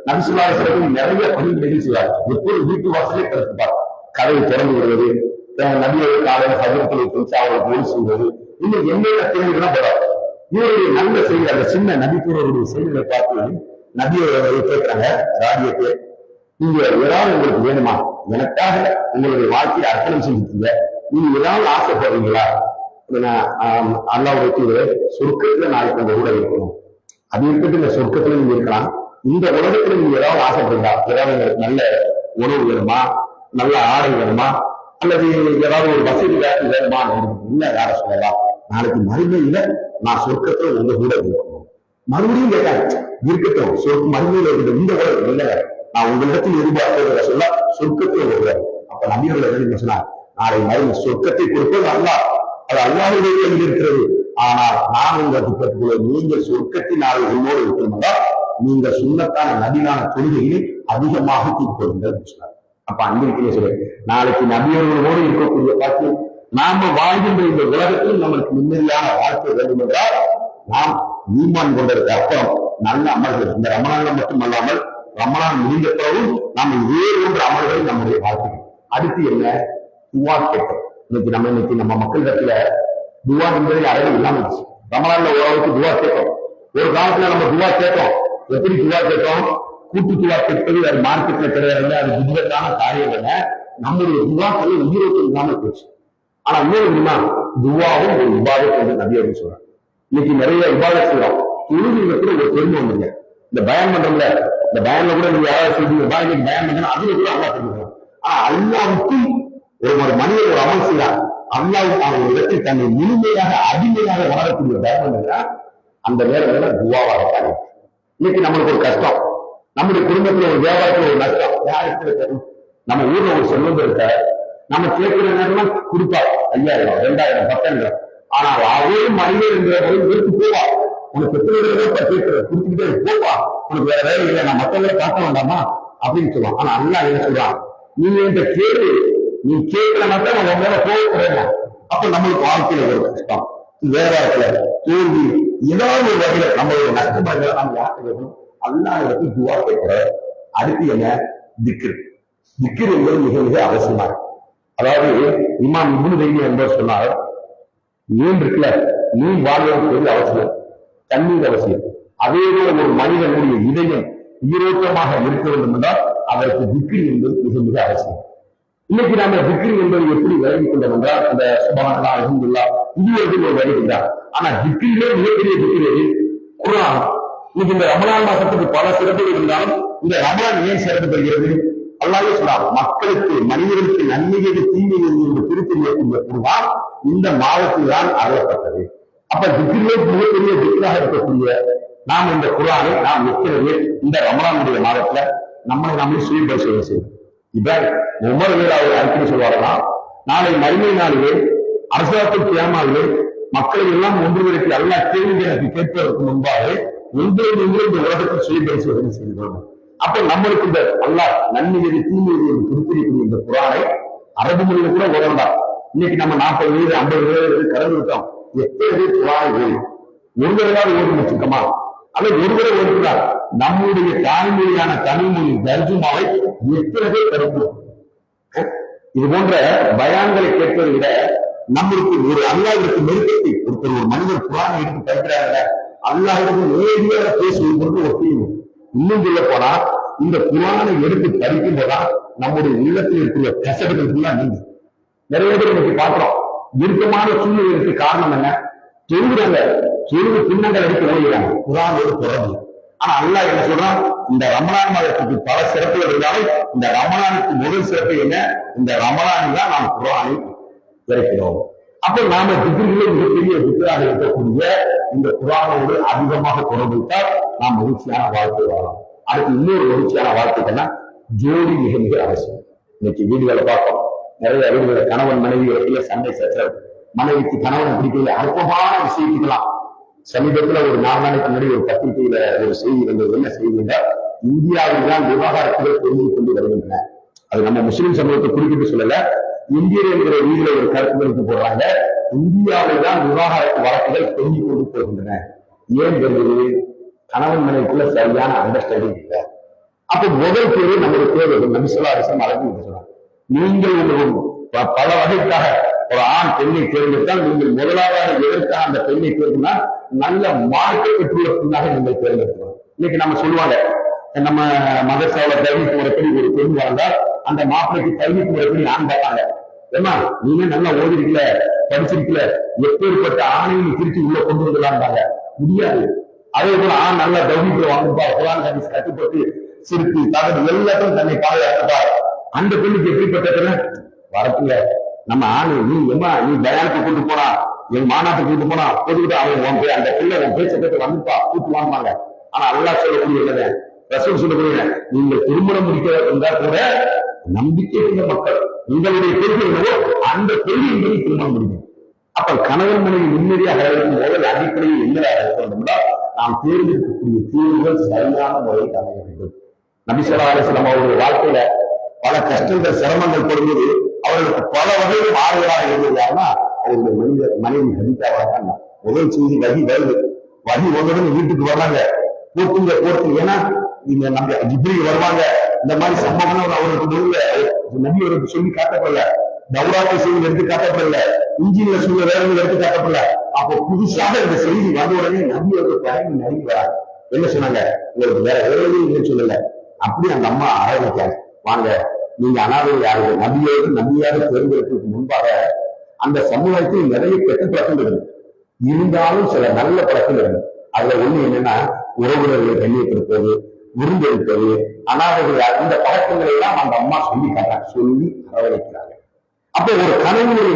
[SPEAKER 1] நபி ஸல்லல்லாஹு அலைஹி வஸல்லம் நிறைய பணிகள் செய்வார். எப்போது வீட்டு வாசலே திறப்பார், கதவை திறந்து விடுவது, நபியோட காலையில சதுரத்தில் குறித்து அவர்கள் போய் செய்வது, இன்னும் என்னென்ன தேவைகள்லாம் போறார். இவருடைய நல்ல செய்தி, அந்த சின்ன நபித்தோழருடைய செய்திகளை பார்த்து நபியோட கேட்கிறாங்க, ராபியத்தை நீங்க ஏதாவது உங்களுக்கு வேணுமா? எனக்காக உங்களுடைய வாழ்க்கையை அர்ப்பணம் செஞ்சுட்டீங்க, நீங்க ஏதாவது ஆசைப்படுறீங்களா? அல்லாஹ்வுடைய சொர்க்கத்துல நாளைக்கு உங்க கூட இருக்கணும், அது இருக்கட்டும், இந்த சொர்க்கத்துல நீங்க இருக்கலாம், இந்த உலகத்துல நீங்க ஏதாவது ஆசைப்படுறீங்களா? ஏதாவது உங்களுக்கு நல்ல உணவு வேணுமா, நல்ல ஆடை வேணுமா, அல்லது ஏதாவது ஒரு வசதி வேணுமா? இல்ல, யார சொல்லலாம், நாளைக்கு மறுமையில நான் சொர்க்கத்துல உங்க கூட இருக்கணும். மறுபடியும் கேட்டாங்க, இருக்கட்டும் மறுமையில இருக்கிற இந்த உலகம் இல்ல, நான் உங்களிடத்தில் எதிர்பார்க்கிறத சொல்ல சொர்க்கத்துல வருவார். அப்ப நபியர்கள் என்ன சொன்னார், நாளை மறுமை சொர்க்கத்தை கொடுப்பது அல்லாஹ், அது அல்லாஹ்வுடைய கையில் இருக்கிறது. ஆனால் நான் உங்களுக்கு கற்றுக்கொள்ள, நீங்கள் சொர்க்கத்தின் நாளை உன்னோடு இருக்கணும்னா நீங்க சுண்ணத்தான நபியான தொழுகையை அதிகமாக தீர்க்கொள்ளுங்கள் சொன்னார். அப்ப அங்கிருக்கிறே சொல்ல, நாளைக்கு நபியர்களோடு இருக்கக்கூடிய பாக்கியம் நாம வாழ்கின்ற இந்த உலகத்தில் நம்மளுக்கு நிம்மதியான வாழ்க்கை வேண்டும் என்றால் நாம் ஈமான் கொண்டதற்கு அப்புறம் நல்ல அமல்கள், இந்த ரமணான் மட்டும் அல்லாமல் ரமணான் முடிந்த பிறகும் நாம் வேறு ஒன்று அமல்கள் நம்முடைய வாழ்க்கை. அடுத்து என்ன, துவா கேட்கும். இன்னைக்கு நம்ம மக்களிடத்துல துவா என்பதை அறவே இல்லாம இருந்துச்சு. ரமணான்ல ஓரளவுக்கு துவா கேட்கும். ஒரு காலத்துல நம்ம துவா கேட்டோம். எப்படி துவா கேட்டோம்? கூட்டு துவா கேட்பது அது மார்க்கெட்ல கிடையாது, அது விதத்தான காரியம் இல்ல. நம்முடைய துவாக்கள் உயிரோட்டம் இல்லாம போச்சு. ஆனா இன்னொரு துவாவும் ஒரு இபாதத் என்று நபி அப்படின்னு சொல்றாங்க. இன்னைக்கு நிறைய இபாதத் செய்யறோம். தொழுகையில ஒரு பெருமை வந்துங்க. இந்த பயன் பண்றோம்ல, இந்த பயன்ல கூட நீங்க யாராவது சொல்றீங்க பயன் பண்ணணும், அதுல கூட அல்லா சொல்லுங்க. ஆனா அல்லாவுக்கும் ஒரு மனிதர் ஒரு அமல் செய்யறார், அல்லாவுக்கான ஒரு இடத்தில் தன்னை முழுமையாக அடிமையாக உணரக்கூடிய பயன் பண்ணுறா, அந்த நேரத்துல துவாவாக இருக்காங்க. இன்னைக்கு நம்மளுக்கு ஒரு கஷ்டம், நம்முடைய குடும்பத்துல ஒரு வியாபாரத்துல ஒரு நஷ்டம், யாருக்கு நம்ம ஊர்ல ஒரு செல்வம் இருக்க, நம்ம கேட்கிற நேரம் கொடுப்பார் 5000, 2000, 10,000. ஆனால் அதே மனிதர் என்கிற போவா, உனக்கு பெற்றோர்கள் கேட்கிற கொடுத்துக்கிட்டே போவா, உனக்கு வேற வேலை இல்லை, நான் மற்றவங்களை பார்க்க வேண்டாமா அப்படின்னு சொல்லுவான். ஆனா அல்லாஹ் என்ன சொல்றான், நீங்க இந்த கேள்வி நீ கேட்கிற மட்டும் நம்ம மேல போகக்கூடாது. அப்ப நம்மளுக்கு வாழ்க்கையில ஒரு கஷ்டம், வேற தோல்வி, ஏதாவது ஒரு வகையில நம்மளுடைய நஷ்டமாக நம்ம யாருக்கு அல்லாஹ் துவா கேட்கிற. அடுத்து என்ன, திக்ர். திக்ர் என்பது மிக மிக அவசியமாக. அதாவது இமாம் இப்னு தைமியா என்பவர் சொன்னார், நீர் இருக்குல்ல, நீர் வாழ்வதற்கு அவசியம், தண்ணீர் அவசியம். அதே போல ஒரு மனிதனுடைய இதயம் ஈரோட்டமாக இருக்க வேண்டும் என்றால் அதற்கு திக்ர் என்பது மிக மிக அவசியம். இன்னைக்கு நாம திக்ர் என்பது எப்படி விளங்கிக் கொண்டோம் என்றால், அந்த சுப்ஹானல்லாஹ் அல்ஹம்துலில்லாஹ் இது ஒரு வழிகின்றார். ஆனா திக்ரிலே மிகப்பெரிய திக்ர் குர்ஆன். இன்னைக்கு இந்த ரமலான் மாசத்துக்கு பல சிறப்புகள் இருந்தாலும் இந்த ரமலான் ஏன் சிறப்பு பெறுகிறது? அல்லாஹ் சொல்றார், மக்களுக்கு மனிதர்களுக்கு நன்மையை தீமை என்று திருத்தக்கூடிய குர்ஆன் இந்த மாதத்தில் தான் அருளப்பட்டது. அப்ப திக்ரிலே மிகப்பெரிய திக்ராக இருக்கக்கூடிய நாம் இந்த குர்ஆனை நாம் எத்தனை இந்த ரமலானுடைய மாதத்துல நம்மளை சுய பரிசோதனை செய்வோம். இப்ப ஒவ்வொரு வேளாளர் அறிக்கை சொல்வார்களாம், நாளை மறுமை நாளிலே அரசாங்கத்தில் கியாமாவிலே மக்களை எல்லாம் ஒன்று விரட்டி அல்லாஹ் கேள்வி எனக்கு கேட்பதற்கு முன்பாக ஒன்று இந்த உலகத்தில் சுய பரிசோதனை செய்கிறோம். அப்ப நம்மளுக்கு இந்த அல்லாஹ் நன்மை எது தீமை என்று குறிப்பிடக்கூடிய இந்த குர்ஆனை அரபு மொழியில கூட உதவண்டாம். இன்னைக்கு நம்ம 40 வயது 50 வயது கடந்து விட்டோம். எத்தனை பேர் குர்ஆனை ஓடி ஒரு தடவை ஓடி வச்சிருக்கோமா? அல்லது ஒரு தடவை ஓடுகிறார். நம்முடைய தாய்மொழியான தமிழ்மொழி தர்ஜுமாவை எத்தனை பேர் கருத்தும்? இது போன்ற பயான்களை கேட்பதை விட நம்மளுக்கு ஒரு அல்லாஹ்விற்கு நெருக்கத்தை ஒருத்தர் ஒரு மனிதர் குர்ஆனை எடுத்து படிக்கிறாங்க, அல்லாஹ்விற்கு நேரடியாக பேசுவது போன்ற ஒரு தீர்வு. இன்னும் சொல்ல போனா இந்த குர்ஆனை எடுத்து படிக்கும் போதுதான் நம்முடைய உள்ளத்தில் இருக்கிற கசடுகள் நீங்க நிறைய பேர் இன்னைக்கு பார்க்கிறோம். இறுக்கமான சூழ்நிலைக்கு காரணம் என்ன? தொழுகிறாங்க, தொழுது பின்னங்கள் அடித்து ஓடுகிறாங்க, குர்ஆனோடு தொடர்பு. ஆனா அல்லாஹ் என்ன சொல்றான், இந்த ரமலான் மாதத்துக்கு பல சிறப்புகள் இருந்தாலும் இந்த ரமலானுக்கு முதல் சிறப்பு என்ன? இந்த ரமலானில் தான் நாம் குர்ஆனை இறக்கிறோம். அப்ப நாம திக்ரிலே மிகப்பெரிய திக்ராக இருக்கக்கூடிய இந்த குர்ஆனோடு அதிகமாக தொடர்பு வைத்தால் நாம் மகிழ்ச்சியான வாழ்க்கை வாழலாம். அடுத்து இன்னொரு மகிழ்ச்சியான வாழ்க்கைன்னா ஜோடி மிக மிக அவசியம். இன்னைக்கு வீடுகளை பார்ப்போம், நிறைய வீடுகளை கணவன் மனைவி சண்டை சச்சரவு, மனைவிக்கு கணவன் பிடிக்கல, அற்பமான விஷயத்துக்கலாம். சமீபத்துல ஒரு 4 நாளைக்கு முன்னாடி ஒரு பத்திரிகையில ஒரு செய்தி வந்தது. என்ன செய்திங்க, இந்தியாவில் தான் விவாகரத்துகள் பெருகிக் கொண்டு வருகின்றன. அது நம்ம முஸ்லிம் சமூகத்தை குறிப்பிட்டு சொல்லல, இந்தியர் என்கிற வீடுல ஒரு கருத்து போடுறாங்க, இந்தியாவில் தான் விவாகரத்து வழக்குகள் பெருகிக் கொண்டு போகின்றன. ஏன் வருகிறது? கணவன் மனைவிக்குள்ள சரியான அண்டர்ஸ்டாண்டிங் இல்லை. அப்ப முதல் பேரு நம்முடைய தேவை நபி ஸல்லல்லாஹு அலைஹி வஸல்லம் அழைப்பு சொல்றாங்க, நீங்கள் பல வகைக்காக ஒரு ஆண் பெண்ணை தேர்ந்தெடுத்தால் நீங்கள் முதலாவது எதற்காக அந்த பெண்ணை தேர்ந்தா நல்ல மார்க்கை பெற்றுள்ள பெண்ணாக நீங்கள் தேர்ந்தெடுக்கணும். இன்னைக்கு நம்ம சொல்லுவாங்க, நம்ம மதரசாவுல கல்விக்கு முறைப்படி ஒரு பெண் வாழ்ந்தால் அந்த மாப்பிளைக்கு கல்விக்கு முறைப்படி ஆண் பார்ப்பாங்க. ஏமா நீங்க நல்லா ஓதிருக்கல, படிச்சிருக்கல, எப்பேற்பட்ட ஆணையும் திருச்சி உள்ள கொண்டு வந்துடலாம்பாங்க. முடியாது. அதே போல ஆண் நல்லா கல்விக்குள்ள வாழ்ந்துப்பா, குர்ஆன் ஹதீஸ் கட்டுப்பட்டு சிரிப்பு தகவல் எல்லாத்தையும் தன்னை பாதுகாத்துப்பார். அந்த பெண்ணுக்கு எப்படிப்பட்ட வரத்துல நம்ம ஆணு நீ பயானுக்கு கொண்டு போனா எங்க மாநாட்டுக்கு கூட்டு போனா போட்டுக்கிட்டு அவன் அந்த பிள்ளை உன் பேச்ச கேட்டு வந்துப்பா கூட்டு வாங்குவாங்க. ஆனா அல்லாஹ் சொல்லக்கூடிய என்னது, ரசூல் சொல்லக்கூடிய, நீங்கள் திருமணம் முடிக்க இருந்தா கூட நம்பிக்கை உள்ள மக்கள் உங்களுடைய கொள்கை என்னவோ அந்த கொள்கையின்படி திருமணம் முடிக்கும். அப்ப கணவன் மனைவி நிம்மதியாக இருக்கும் போது அடிப்படையில் என்ன இருக்கணும்னா, நாம் தேர்ந்தெடுக்கக்கூடிய தீர்வுகள் சரியான முறையில் அமைய வேண்டும். நபி ஸல்லல்லாஹு அலைஹி வஸல்லம் அவருடைய வாழ்க்கையில பல கஷ்டங்கள் சிரமங்கள் கொடுத்தது அவர்களுக்கு பல வகையில் ஆறுதலாக இருந்தது. யாருன்னா அவருடைய மனைவி ஹதீஜாவாக தான். முதல் செய்தி வகி வருது, வகி வந்ததும் வீட்டுக்கு வர்றாங்க, போட்டு ஏன்னா இந்த நம்ம ஜிப்ரீல் வருவாங்க, இந்த மாதிரி சம்பவங்கள் அவருக்கு முதல்ல நபி அவருக்கு சொல்லி காட்டப்படல, தௌராத்தை செய்தி எடுத்து காட்டப்படல, இஞ்சியில சொல்ல வேலைகள் எடுத்து காட்டப்படல. அப்போ புதுசாக இந்த செய்தி வந்த உடனே நபி அவருக்கு பயணி நடிக்க வராங்க. என்ன சொன்னாங்க, உங்களுக்கு வேற வேலையும் சொல்லல. அப்படி அந்த அம்மா ஆரம்பிச்சாங்க, வாங்க நீங்க அனாதைகள் யாரு, நபியாக தேர்ந்தெடுப்பதற்கு முன்பாக அந்த சமுதாயத்தில் நிறைய கெட்ட பழக்கங்கள் இருக்கு, இருந்தாலும் சில நல்ல பழக்கங்கள் இருக்கு. அதுல ஒண்ணு என்னன்னா, உறவினர்களை கண்ணியப்படுத்துவது, விருந்தெடுப்பது, அனாதைகள், இந்த பழக்கங்கள் எல்லாம் அந்த அம்மா சொல்லி காட்டாங்க, சொல்லி அரவணைக்கிறாங்க. அப்போ ஒரு கணவனுடைய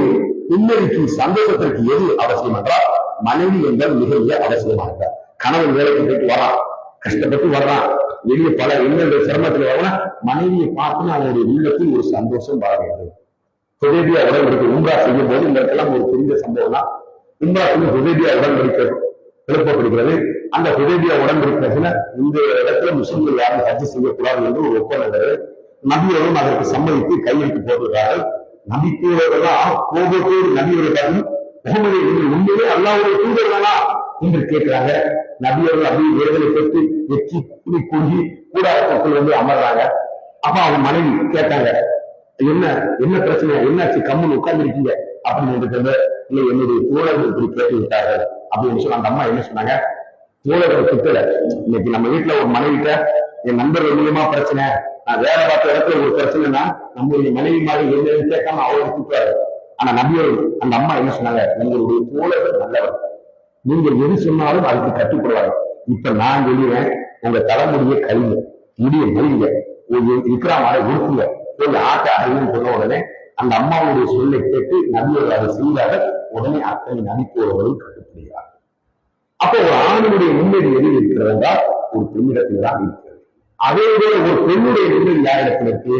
[SPEAKER 1] நிம்மதிக்கு சந்தோஷத்திற்கு எது அவசியம் என்றால் மனைவி என்றால் மிக மிக அவசியமாக. கணவன் வேலைக்கு போயிட்டு வரான், கஷ்டப்பட்டு வர்றான், வெளியே பல இன்னொரு சிரமத்தில் வரனா மனைவியை பார்த்து அவனுடைய உள்ளத்தில் ஒரு சந்தோஷம் வர வேண்டும். ஹுதைபியா உடன்படிக்கை உம்ரா செய்யும் போது இந்த இடத்துல ஒரு பெரிய சம்பவம் தான். உம்ரா செய்யும் ஹுதைபியா உடன்படிக்கை எழுப்பப்படுகிறது. அந்த ஹுதைபியா உடன்படிக்கையில இந்த இடத்துல முஸ்லிம்கள் யாரும் ஹஜ் செய்யக்கூடாது என்று ஒரு ஒப்பந்தம் நபியோடும் அதற்கு சம்மதித்து கையெழுத்து போட்டுகிறார்கள். நபிக்கூடெல்லாம் கோபத்தோடு நபியோட முகமது உண்மையிலே அல்லாஹ்வுடைய தூதர் தானா என்று கேட்கிறாங்க. நபியர்கள் அப்படியே வேதனை பெற்று வெற்றி குடி கூடி கூடாரத்தில் வந்து அமர்றாங்க. அப்ப அவங்க மனைவி கேட்டாங்க, என்ன பிரச்சனை, என்னாச்சு, கம்முன்னு உட்கார்ந்து இருக்கீங்க அப்படின்னு இல்லை, என்னுடைய தோழர்கள் இப்படி கேட்டு விட்டார்கள் அப்படின்னு சொன்ன அந்த அம்மா என்ன சொன்னாங்க, தோழர்கள் கிட்டல இன்னைக்கு நம்ம வீட்டுல ஒரு மனைவிட்ட என் நண்பர்கள் மூலியமா பிரச்சனை, நான் வேலை பார்த்த இடத்துல ஒரு பிரச்சனைனா நம்மளுடைய மனைவி மாதிரி என்ன கேட்காம அவரை கூப்பிட்டாரு. ஆனா நபியர்கள் அந்த அம்மா என்ன சொன்னாங்க, உங்களுடைய தோழர்கள் நல்லவர், நீங்க எது சொன்னாலும் அதுக்கு கட்டுப்படுவாங்க. இப்ப நான் சொல்லுவேன், உங்க தலைமுடியை கழிங்க, முடிய மொழிங்க, விக்ரமாக உருக்குங்க, கொஞ்சம் ஆட்ட அறிவுன்னு சொன்ன உடனே அந்த அம்மாவுடைய சொல்லை கேட்டு நபியர்கள் அதை செய்தாங்க. உடனே அத்தனை நபிப்போர்களும் கட்டுப்படுகிறார். அப்போ ஒரு ஆணுடைய நிம்மதி எது இருக்கிறது என்றால் ஒரு பெண்ணிடத்தில் தான் இருக்கிறது. அதே போல ஒரு பெண்ணுடைய நிம்மதி யாரிடத்தில் இருக்கு,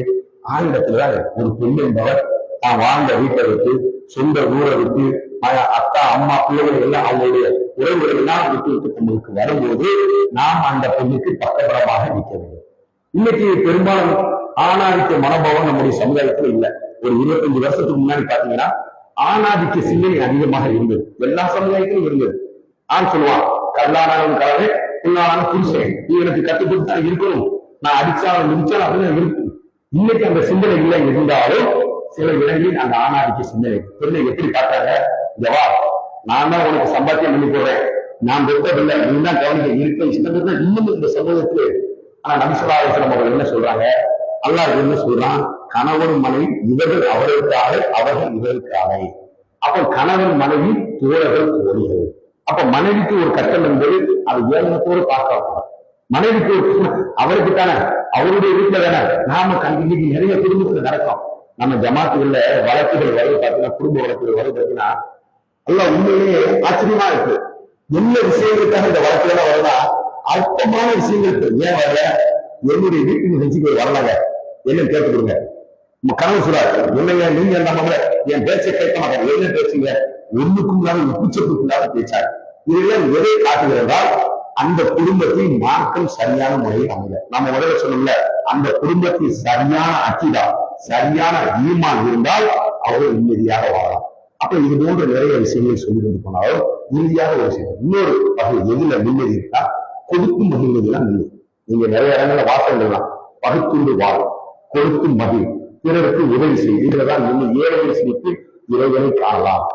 [SPEAKER 1] ஆணிடத்தில் தான். ஒரு பெண் என்பவர் தான் வாழ்ந்த வீட்டை விட்டு, சொந்த ஊரை விட்டு, அத்தா அம்மா பிள்ளைகள் எல்லாம் அவங்களுடைய உறவுகள் எல்லாம் விட்டு விட்டு நம்மளுக்கு வரும்போது நாம் அந்த பெண்ணுக்கு பக்கபலமாக நிற்க வேண்டும். இன்னைக்கு பெரும்பாலும் ஆணாதிக்க மனோபாவம் நம்முடைய சமுதாயத்துல இல்லை. ஒரு 25 வருஷத்துக்கு முன்னாடி பாத்தீங்கன்னா ஆணாதிக்க சிந்தனை அதிகமாக இருந்தது, எல்லா சமுதாயத்திலும் இருந்தது. ஆண் சொல்லுவான், கல்லானாலும் கலவை புல்லானாலும் புருஷன், நீ எனக்கு கட்டுப்பட்டு தான் இருக்கணும், நான் அடிச்சாலும் முடிச்சாலும் அப்படின்னு இருக்கும். இன்னைக்கு அந்த சிந்தனை இல்லை. இருந்தாலும் சில இடங்களில் அந்த ஆணாதிக்க சிந்தனை பெண்ணை எப்படி பார்த்தாங்க, ஜவா நான் தான் உனக்கு சம்பாத்தியம் பண்ணி போடுறேன், நான் வெட்டவில்லை, நீ தான் கவனிக்க இருக்க இஷ்டம் தான் இன்னும் இந்த சமூகத்தில். ஆனா நபி ஸல்லல்லாஹு அலைஹி வஸல்லம் அவர்கள் என்ன சொல்றாங்க, அல்லாஹ் என்ன சொல்றான், கணவன் மனைவி இவர்கள் அவர்களுக்காக, அவர்கள் இவருக்காக. அப்ப கணவன் மனைவி தோழர்கள் தோழிகள். அப்ப மனைவிக்கு ஒரு கஷ்டம் என்பது அது ஏகத்தோடு பார்க்க, மனைவிக்கு ஒரு அவருக்கு தானே, அவருடைய வீட்டுல தானே. நாம இன்னைக்கு நிறைய குடும்பத்துல நடக்கும். நம்ம ஜமாத்துகள்ல வழக்குகள் வருது பார்த்தீங்கன்னா, குடும்ப வழக்குகள் வருது பார்த்தீங்கன்னா, எல்லாம் உண்மையிலேயே ஆச்சரியமா இருக்கு. என்ன விஷயங்களுக்காக இந்த வழக்குகள் வருதா, அற்பமான விஷயங்களுக்கு ஏன் வரல, என்னுடைய வீட்டு நிகழ்ச்சிக்கு வரலாங்க என்ன கேட்டு கொடுங்க. கனவு சொல்றாரு, என்னங்க நீங்க நம்ம என் பேச்சை கேட்க மாட்டாங்க, என்ன பேசுங்க, ஒண்ணுக்கும் இல்லாத உச்சத்துக்கு இல்லாத பேச்சாரு. இதெல்லாம் எதை காட்டுகிறதால் அந்த குடும்பத்தில் மார்க்கம் சரியான முறையில் அமைய. நம்ம முதல்ல சொன்னோம்ல, அந்த குடும்பத்தில் சரியான அக்கிதா, சரியான ஈமான் இருந்தால் அவர்கள் நிம்மதியாக வாழலாம். அப்ப இது போன்ற நிறைய விஷயங்களை சொல்லி கொண்டு போனாலும் இறுதியாக ஒரு விஷயம், இன்னொரு வகை எதுல நிம்மதி இருக்கா, கொடுக்கும் மகிழ்வதெல்லாம் நிம்மதி. நீங்க நிறைய இடங்கள்ல வாசங்கள்லாம் பகுத்துண்டு வாழும், கொடுக்கும் மகிழ், பிறருக்கு உதவி செய்யும், இதுலதான் இன்னும் ஏழை சிரிப்பு இறைவனை காணலாம்.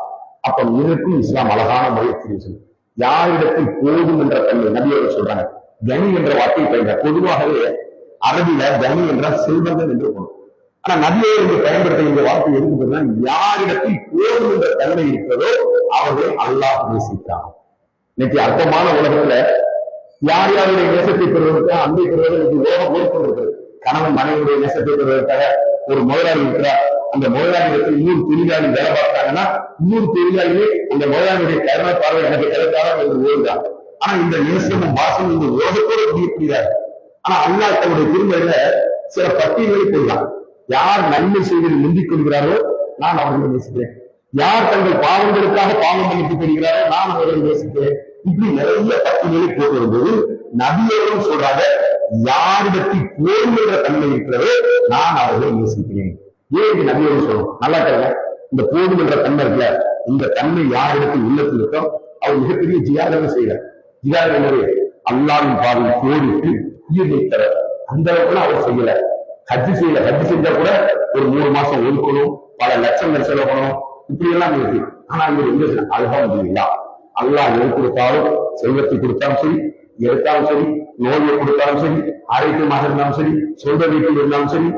[SPEAKER 1] அப்ப இதற்கும் இஸ்லாம் அழகான முறையை சொல்லி, யாரிடத்தில் போதும் என்ற தன்மை நபியர்கள் சொல்றாங்க. கனி என்ற வார்த்தையை பயன்பட, பொதுவாகவே அரபில கனி என்றால் செல்வங்கள் என்று போகும். ஆனா நபியர்கள் பயன்படுத்த இந்த வார்த்தை எதுக்கு, யாரிடத்தில் போதும் என்ற தன்மை இருக்கிறதோ அவர்களை அல்லாஹ் நேசிக்கிறான். இன்னைக்கு அற்பமான உலகத்துல யார் யாருடைய நேசத்தை பெறுவதற்காக, அன்பை பெறுவதற்கு உலகம் போய்கொண்டிருக்கிறது. கணவன் மனைவியுடைய நேசத்தை பெறுவதற்காக ஒரு முதலாளி இருக்கிறார், அந்த முதலாளிகளுக்கு இன்னொரு தொழிலாளி வேலை பார்த்தாங்கன்னா இன்னொரு தொழிலாளியே அந்த முதலாளியுடைய கருணை பார்வை எனக்கு கிடைத்தாலும் என்று ஓடுதான். ஆனா இந்த நேசமும் வாசமும் இந்த உலகத்தோடு முடியக்கூடியது. ஆனா அல்லாஹ் தன்னுடைய திருமறையில சில பட்டியல்களை கொள்ளான். யார் நன்மை செய்வதில் முந்திக் கொள்கிறாரோ நான் அவர்களை நேசிக்கிறேன், யார் தங்கள் பாவங்களுக்காக பாவம் மன்னிப்பு பெறுகிறாரோ நான் அவர்களை நேசிக்கிறேன். இப்படி நிறைய பட்டியலை போட்டு வரும்போது நபியர்களும் சொல்றாங்க, யாரிடத்தில் போர்கின்ற தன்மை இருக்கிறதோ நான் அவர்களை நேசிக்கிறேன். ஏன் நபியர்கள் சொல்லணும்? நல்லா இருக்காங்க. இந்த போர்கின்ற தன்மை இருக்குல்ல, இந்த தன்மை யாரிடத்தில் உள்ளத்தில் இருக்கோ அவர் மிகப்பெரிய ஜியாதனை செய்யறார். ஜியாதம் என்பது அல்லாஹ்வின் பாதையில் போரிட்டு உயிர் நீத்தர அந்த அளவுக்கு அவர் செய்யல. ஹஜ் செய்யல. ஹஜ் செஞ்சா கூட ஒரு 3 மாசம் ஒதுக்கணும், பல லட்சங்கள் செலவணும், இப்படி எல்லாம் இருக்கு. ஆனா இவர் எங்க அல்ஹம்துலில்லாஹ், அல்லாஹ் எது கொடுத்தாலும், செல்வத்தை கொடுத்தாலும் சரி, எடுத்தாலும் சரி, நோயை கொடுத்தாலும் சரி, ஆரோக்கியமாக இருந்தாலும் சரி, சொந்த வீட்டில் இருந்தாலும் சரி,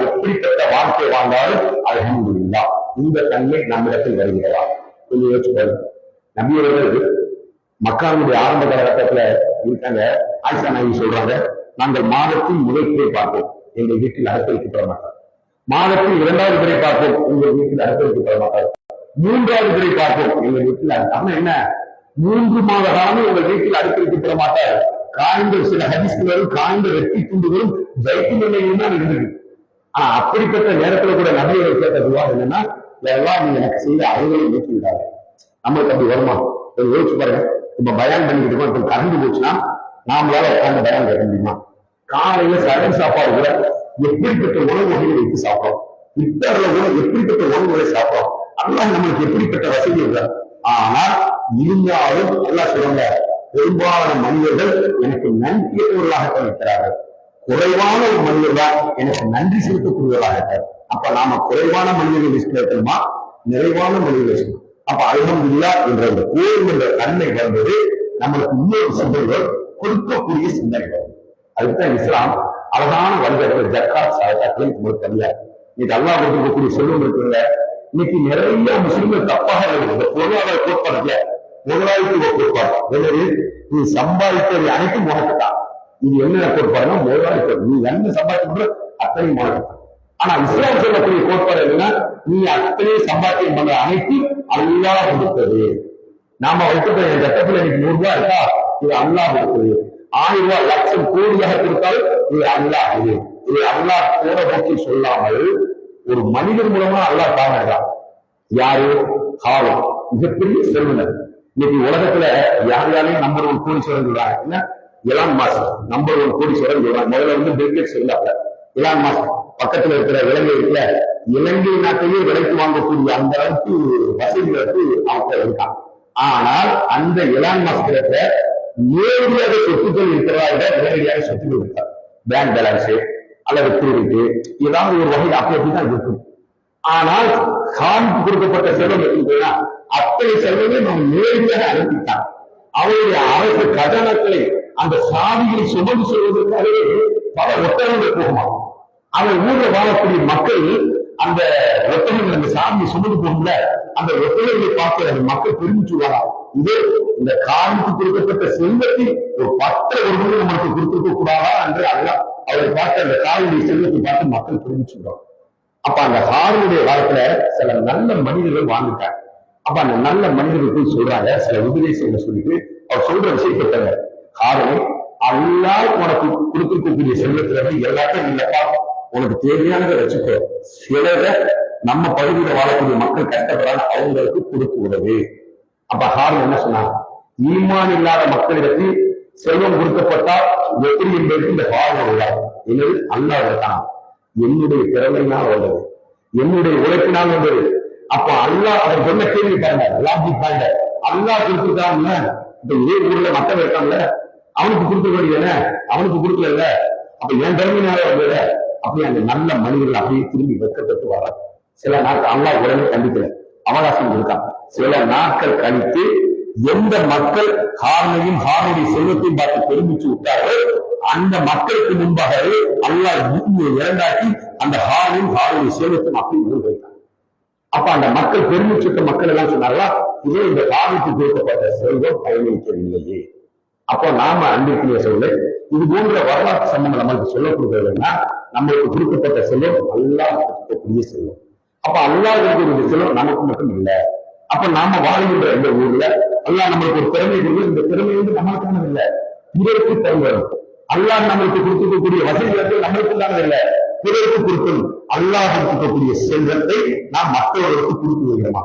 [SPEAKER 1] எப்படிப்பட்ட வாழ்க்கை வாழ்ந்தாலும் அல்ஹம்துலில்லாஹ் இந்த தன்மை நம்மிடத்தில் வருகிறதா? கொஞ்சம் யோசிச்சு பாருங்க. நபியவர்கள் மக்காவுடைய ஆரம்ப காலகட்டத்துல இருக்காங்க. ஆயிஷா நாயகி சொல்றாங்க, நாங்கள் மாதத்தில் முதல் பிறை பார்ப்போம், எங்கள் வீட்டில் அனுப்பளிக்கப்பட மாட்டார். மாதத்தில் 2வது பிறை பார்ப்போம், எங்கள் வீட்டில் அனுப்பளிக்கப்பட மாட்டார். 3வது பிறை பார்ப்போம், எங்கள் வீட்டில் என்ன 3 மாத காலமும் எங்கள் வீட்டில் அனுப்பளிக்கப்பட மாட்டார். காய்ந்த சில ஹதீஸ்களும் காய்ந்த வெட்டி துண்டுகளும் வைத்தியம் தான் இருந்தது. ஆனா அப்படிப்பட்ட நேரத்துல கூட நபியர்கள் கேட்ட துவா என்னன்னா, எல்லாம் நீங்க எனக்கு செய்த அறுவலை நீக்கி விடாது. நம்மளுக்கு அப்படி வருமா? யோசிச்சு பாருங்க. இப்ப பயான் பண்ணிக்கிட்டு இருக்கோம், கறந்து போச்சுன்னா நாமளால உட்காந்து பயான் கேட்க முடியுமா? காலையில சடங்கு சாப்பாடு கூட எப்படிப்பட்ட உணவு வகைகளை வைத்து சாப்பிடும், இத்தகைய கூட எப்படிப்பட்ட உணவுகளை சாப்பிடும். அல்லாஹ் நம்மளுக்கு எப்படிப்பட்ட வசதி இல்லை. ஆனால் இருந்தாலும் அல்லாஹ் சொல்லுங்க, பெரும்பாலான மனிதர்கள் எனக்கு நன்றியற்றவர்களாகத்தான் இருக்கிறார்கள், குறைவான ஒரு மனிதர் தான் எனக்கு நன்றி செலுத்தக்கூடியவர்களாக இருக்கார். அப்ப நாம குறைவான மனிதர்கள் லிஸ்ட்மா நிறைவான மனிதர்கள். அப்ப அல்ஹம்துலில்லாஹ் என்ற அந்த கோயில் என்ற தன்மை வந்தது நம்மளுக்கு இன்னொரு சிந்தனைகள் கொடுக்கக்கூடிய சிந்தனைகள். அதுக்குதான் இஸ்லாம் அழகான வழிகாட்டுகள் ஜக்காத் சதகாக்களை உங்களுக்கு தெரியாது. இன்னைக்கு அல்லாஹ் கொடுக்கக்கூடிய செல்வம் இருக்குங்க. இன்னைக்கு நிறைய முஸ்லிம்கள் தப்பாக இந்த பொருளாதார கோட்பாடுல முதலாளித்துவ கோட்பாடு. எனவே நீ சம்பாதித்தது அனைத்தும் உனக்குத்தான். இது என்ன கோட்பாடுனா முதலாளித்துவம். நீ என்ன சம்பாதிக்க அத்தனையும் உனக்குத்தான். ஆனா இஸ்லாம் சொல்லக்கூடிய கோட்பாடு என்னன்னா, நீ அத்தனை சம்பாத்தியம் பண்ற அனைத்தும் அல்லாஹ் கொடுத்தது. நாம வைத்திருக்கிற என் கட்டத்துல இன்னைக்கு 100 ரூபாய் இருக்கா, இது அல்லாஹ் கொடுத்தது. 1000 ரூபாய் லட்சம் கோடியாக கொடுத்தாலும் இது அல்லாஹ். இது அல்லாஹ் போற போக்கி சொல்லாமல் ஒரு மனிதர் மூலமா அல்லாஹ் தாங்கிறான். யாரு? ஹாலம், மிகப்பெரிய செல்வனர். இன்னைக்கு உலகத்துல யார் யாரையும் நம்பர் 1 கோடீஸ்வரன் சொல்றாங்க. என்ன? எலான் மாஸ்க் நம்பர் 1 கோடீஸ்வரன் சொல்றாங்க. முதல்ல பில் கேட்ஸ் இருந்தாப்ல. எலான் மாஸ்க் பக்கத்துல இருக்கிற இலங்கை இருக்குல்ல, இலங்கை நாட்டையே விலைக்கு வாங்கக்கூடிய அந்த அளவுக்கு வசதிகளுக்கு அவங்க இருக்கான். ஆனால் அந்த எலான் மாஸ்க் நேரடியாக சொத்துக்கள் இருக்கிறதா விட நேரடியாக சொத்துக்கள் இருக்காது. பேங்க் பேலன்ஸ் அல்லது கிரெடிட் ஏதாவது ஒரு வகை அப்படிதான் இருக்கும். ஆனால் கானுக்கு கொடுக்கப்பட்ட செல்வம் இருக்குன்னா அத்தனை செல்வமே நம்ம நேரடியாக அனுப்பிட்டான். அவருடைய அரசு கஜானாக்களை அந்த சாதிகளை சுமந்து சொல்வதற்காகவே பல ஒட்டகங்கள் போகுமா. அவன் ஊர்ல வாழக்கூடிய மக்கள் அந்த ஒட்டகங்கள் அந்த சாதியை சுமந்து போகும்ல, அந்த ஒட்டகங்களை பார்த்து அந்த மக்கள் பெருமிச்சுவாரா, இது இந்த காலுக்கு கொடுக்கப்பட்ட செல்வத்தில் ஒரு 10 ஒரு நமக்கு கொடுத்திருக்க கூடாதா என்று அல்ல அவரை பார்த்து அந்த காலுடைய செல்வத்தை பார்த்து மக்கள் பெருமிச்சுடுவாங்க. அப்ப அந்த ஹாரனுடைய காலத்துல சில நல்ல மனிதர்கள் வாழ்ந்துட்டாங்க. அப்ப அந்த நல்ல மனிதர்கள் போய் சொல்றாங்க, சில உபதேசங்களை சொல்லிட்டு அவர் சொல்ற விஷயப்பட்டாங்க, ஹாரனை அல்லாஹ் உனக்கு கொடுத்திருக்கக்கூடிய செல்வத்துல எல்லாத்தையும் இல்லப்பா, உனக்கு தேவையானதை வச்சுக்கோ, சிலரை நம்ம பகுதியில் வாழக்கூடிய மக்கள் கஷ்டப்படுறாங்க, அவங்களுக்கு கொடுத்து உதவு. அப்ப ஹாரன் என்ன சொன்னாங்க, ஈமான் இல்லாத மக்களிடத்தில் செல்வம் கொடுக்கப்பட்டால் எப்படி என்பதற்கு இந்த ஹாரன் உள்ளார். என்னது? அல்லாஹ் இருக்கான், என்னுடைய திறமையினால் வந்தது, என்னுடைய உழைப்பினால் வந்தது. அப்ப அல்லாஹ் அவர் சொன்ன கேள்வி பாருங்க, லாஜிக் பாருங்க, அல்லாஹ் கொடுத்துருக்காங்க. இப்ப இதே ஊர்ல மக்கள் இருக்காங்கல்ல, அவனுக்கு கொடுக்க வேண்டியது அவனுக்கு கொடுக்கல, அப்ப என் திறமையினால வந்தது. அப்படி அந்த நல்ல மனிதர்கள் அப்படியே திரும்பி வெட்கப்பட்டு வர சில நாட்கள் அல்லாஹ் உடனே கண்டிக்கல, அவகாசம் இருக்கான். சில நாட்கள் கழித்து எந்த மக்கள் ஹாரனையும் ஹாரனுடைய செல்வத்தையும் பார்த்து பெருமிச்சு விட்டாரோ அந்த மக்களுக்கு முன்பாகவே அல்லாஹ் பூமியை இரண்டாக்கி அந்த ஹாரனையும் ஹாரனுடைய செல்வத்தையும் அப்படி நிர்வகித்தார். அப்ப அந்த மக்கள் பெருமிச்சுட்ட மக்கள் எல்லாம் சொன்னார்களா, இதே இந்த ஹாரனுக்கு கொடுக்கப்பட்ட செல்வம் பயனளிக்கவில்லையே. அப்போ நாம அன்பிற்குரிய சொல்ல இது போன்ற வரலாற்று சம்பவம் நம்மளுக்கு சொல்லப்படுகிறதுனா, நம்மளுக்கு கொடுக்கப்பட்ட செல்வம் அல்லாஹ் கொடுக்கக்கூடிய செல்வம். அப்ப அல்லாஹ் ஒரு செல்வம் நமக்கு மட்டும் இல்லை. அப்ப நாம வாழ்கின்ற இந்த ஊர்ல அல்லாஹ் நம்மளுக்கு ஒரு திறமை இருக்கு. இந்த திறமை வந்து நம்மளுக்கானது இல்லை, பிறருக்கு தருவது. அல்லாஹ் நம்மளுக்கு கொடுத்துக்கக்கூடிய வசதிகள் நம்மளுக்கு இல்லை, பிறருக்கு கொடுக்கும். அல்லாஹ் கொடுக்கக்கூடிய செல்வத்தை நாம் மற்றவர்களுக்கு கொடுத்து வருகிறோமா?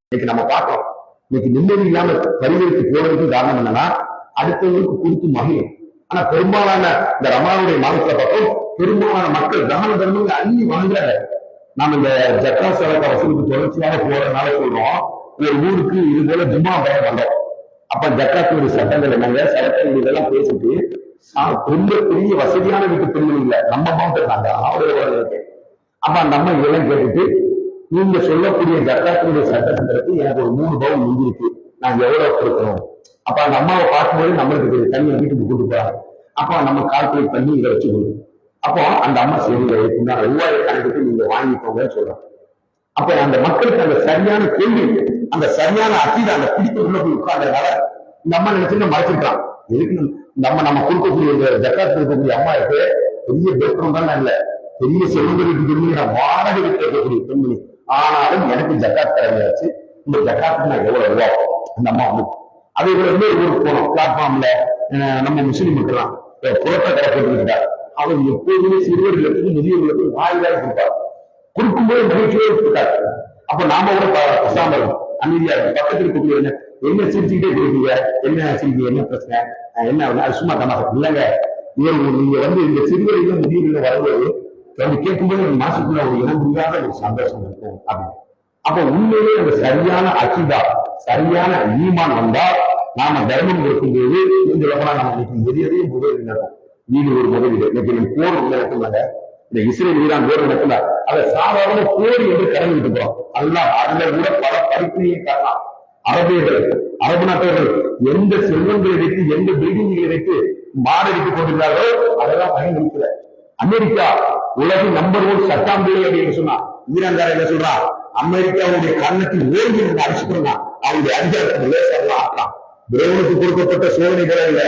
[SPEAKER 1] இன்னைக்கு நம்ம பார்க்கிறோம். இன்னைக்கு நிம்மதி இல்லாம பரிவருக்கு போனதுக்கு காரணம் என்னன்னா அடுத்தவங்களுக்கு கொடுத்து மகிழும். ஆனா பெரும்பாலான இந்த ரமலானுடைய மாதத்துல பார்த்தோம், பெரும்பாலான மக்கள் தான தர்மங்களை அள்ளி வாங்குறாங்க. நாம இந்த ஜக்கா சதக்கா வசூலுக்கு தொடர்ச்சியாக போறதுனால சொல்றோம், ஒரு ஊருக்கு இது போல ஜும்மா பயன் வந்தோம். அப்ப ஜக்காத்துடைய சட்டங்கள் என்னங்க, சட்டங்கள் இதெல்லாம் பேசிட்டு ரொம்ப பெரிய வசதியான வீட்டு பெண்கள் இல்ல, நம்ம மாவட்டம் இருக்கு. அப்ப அந்த அம்மா இதெல்லாம் கேட்டுட்டு, நீங்க சொல்லக்கூடிய ஜக்காத்துடைய சட்டத்திற்கு எனக்கு ஒரு 3 பவுன் இருக்கு, நாங்க எவ்வளவு கொடுக்கணும்? அப்ப அந்த அம்மாவை பார்க்கும்போது நம்மளுக்கு தனியை வீட்டுக்கு கூட்டு போறாங்க. அப்ப நம்ம கால்குலேட் பண்ணி இதை வச்சு கொடுக்கும். அப்போ அந்த அம்மா சரி ரூபாய் கணக்குக்கு நீங்க வாங்கிக்கோங்கன்னு சொல்றோம். அப்ப அந்த மக்களுக்கு அந்த சரியான கேள்வி, அந்த சரியான அக்கீதை, அந்த பிடிப்புள்ள போய் உட்கார்ந்ததுனால இந்த அம்மா நினைச்சு மறைச்சிருக்கான். எதுக்கு நம்ம கொடுக்கக்கூடிய ஜக்காத்து இருக்கக்கூடிய அம்மா இருக்கு, பெரிய பெட்ரூம் தான் இல்ல, பெரிய செல்வங்களுக்கு திரும்பி நான் வாடகை விட்டு இருக்கக்கூடிய பெண்மணி. ஆனாலும் எனக்கு ஜக்காத் தரவையாச்சு, இந்த ஜக்காத்துக்கு நான் எவ்வளவு ரூபா அந்த அம்மா வந்து அதே போல ஊருக்கு போனோம். பிளாட்ஃபார்ம்ல நம்ம முஸ்லீம் இருக்கலாம், புறத்தை கடை போட்டுக்கிட்டார். அவர் எப்போதுமே சிறுவர்களுக்கு முதியவர்களுக்கு வாயிலாக கொடுப்பார். கொடுக்கும்போது மகிழ்ச்சியோடு கொடுத்தார். அப்ப நாம கூட பேசாம இருக்கும், அமைதியா இருக்கும். பக்கத்தில் இருக்கக்கூடிய என்ன சிரிச்சுக்கிட்டே கொடுப்பீங்க, என்ன சிரிப்பீங்க, என்ன பிரச்சனை, என்ன சும்மா தமாசா இல்லைங்க. நீங்க வந்து இந்த சிறுவர்களும் முதியவர்களும் வரும்போது வந்து கேட்கும்போது ஒரு மாசத்துக்குள்ள ஒரு இனம் புரியாத ஒரு சந்தோஷம் இருக்கும் அப்படின்னு. அப்ப உண்மையிலே அந்த சரியான அக்கீதா, சரியான ஈமான் வந்தா நாம தர்மம் கொடுக்கும்போது இந்த நம்ம எதையும் முதலீடு நடக்கும். வீடு ஒரு முதலீடு. இன்னைக்கு போர் நடக்கும்ல, இந்த இஸ்ரேல் ஈரான் போர் நடக்கல, அதை சாதாரண போர் என்று கடந்து விட்டுக்கிறோம். அதெல்லாம் அதுல கூட பல படிப்பினையும் காரணம். அரபியர்கள், அரபு நாட்டவர்கள் எந்த செல்வங்களை வைத்து, எந்த பில்டிங்களை வைத்து மாடடித்துக் கொண்டிருந்தார்களோ அதெல்லாம் பயன்படுத்தல. அமெரிக்கா உலகின் நம்பர் 1 சட்டாம்பிள்ளை அப்படின்னு சொன்னா, ஈரான்கார என்ன சொல்றான், அமெரிக்காவுடைய கண்ணத்தில் ஓங்கி அடிச்சுக்கணும்னா அவருடைய அதிகாரத்தில் லேசர்லாம் ஆக்கலாம். பிரவுனுக்கு கொடுக்கப்பட்ட சோதனை போல இல்ல,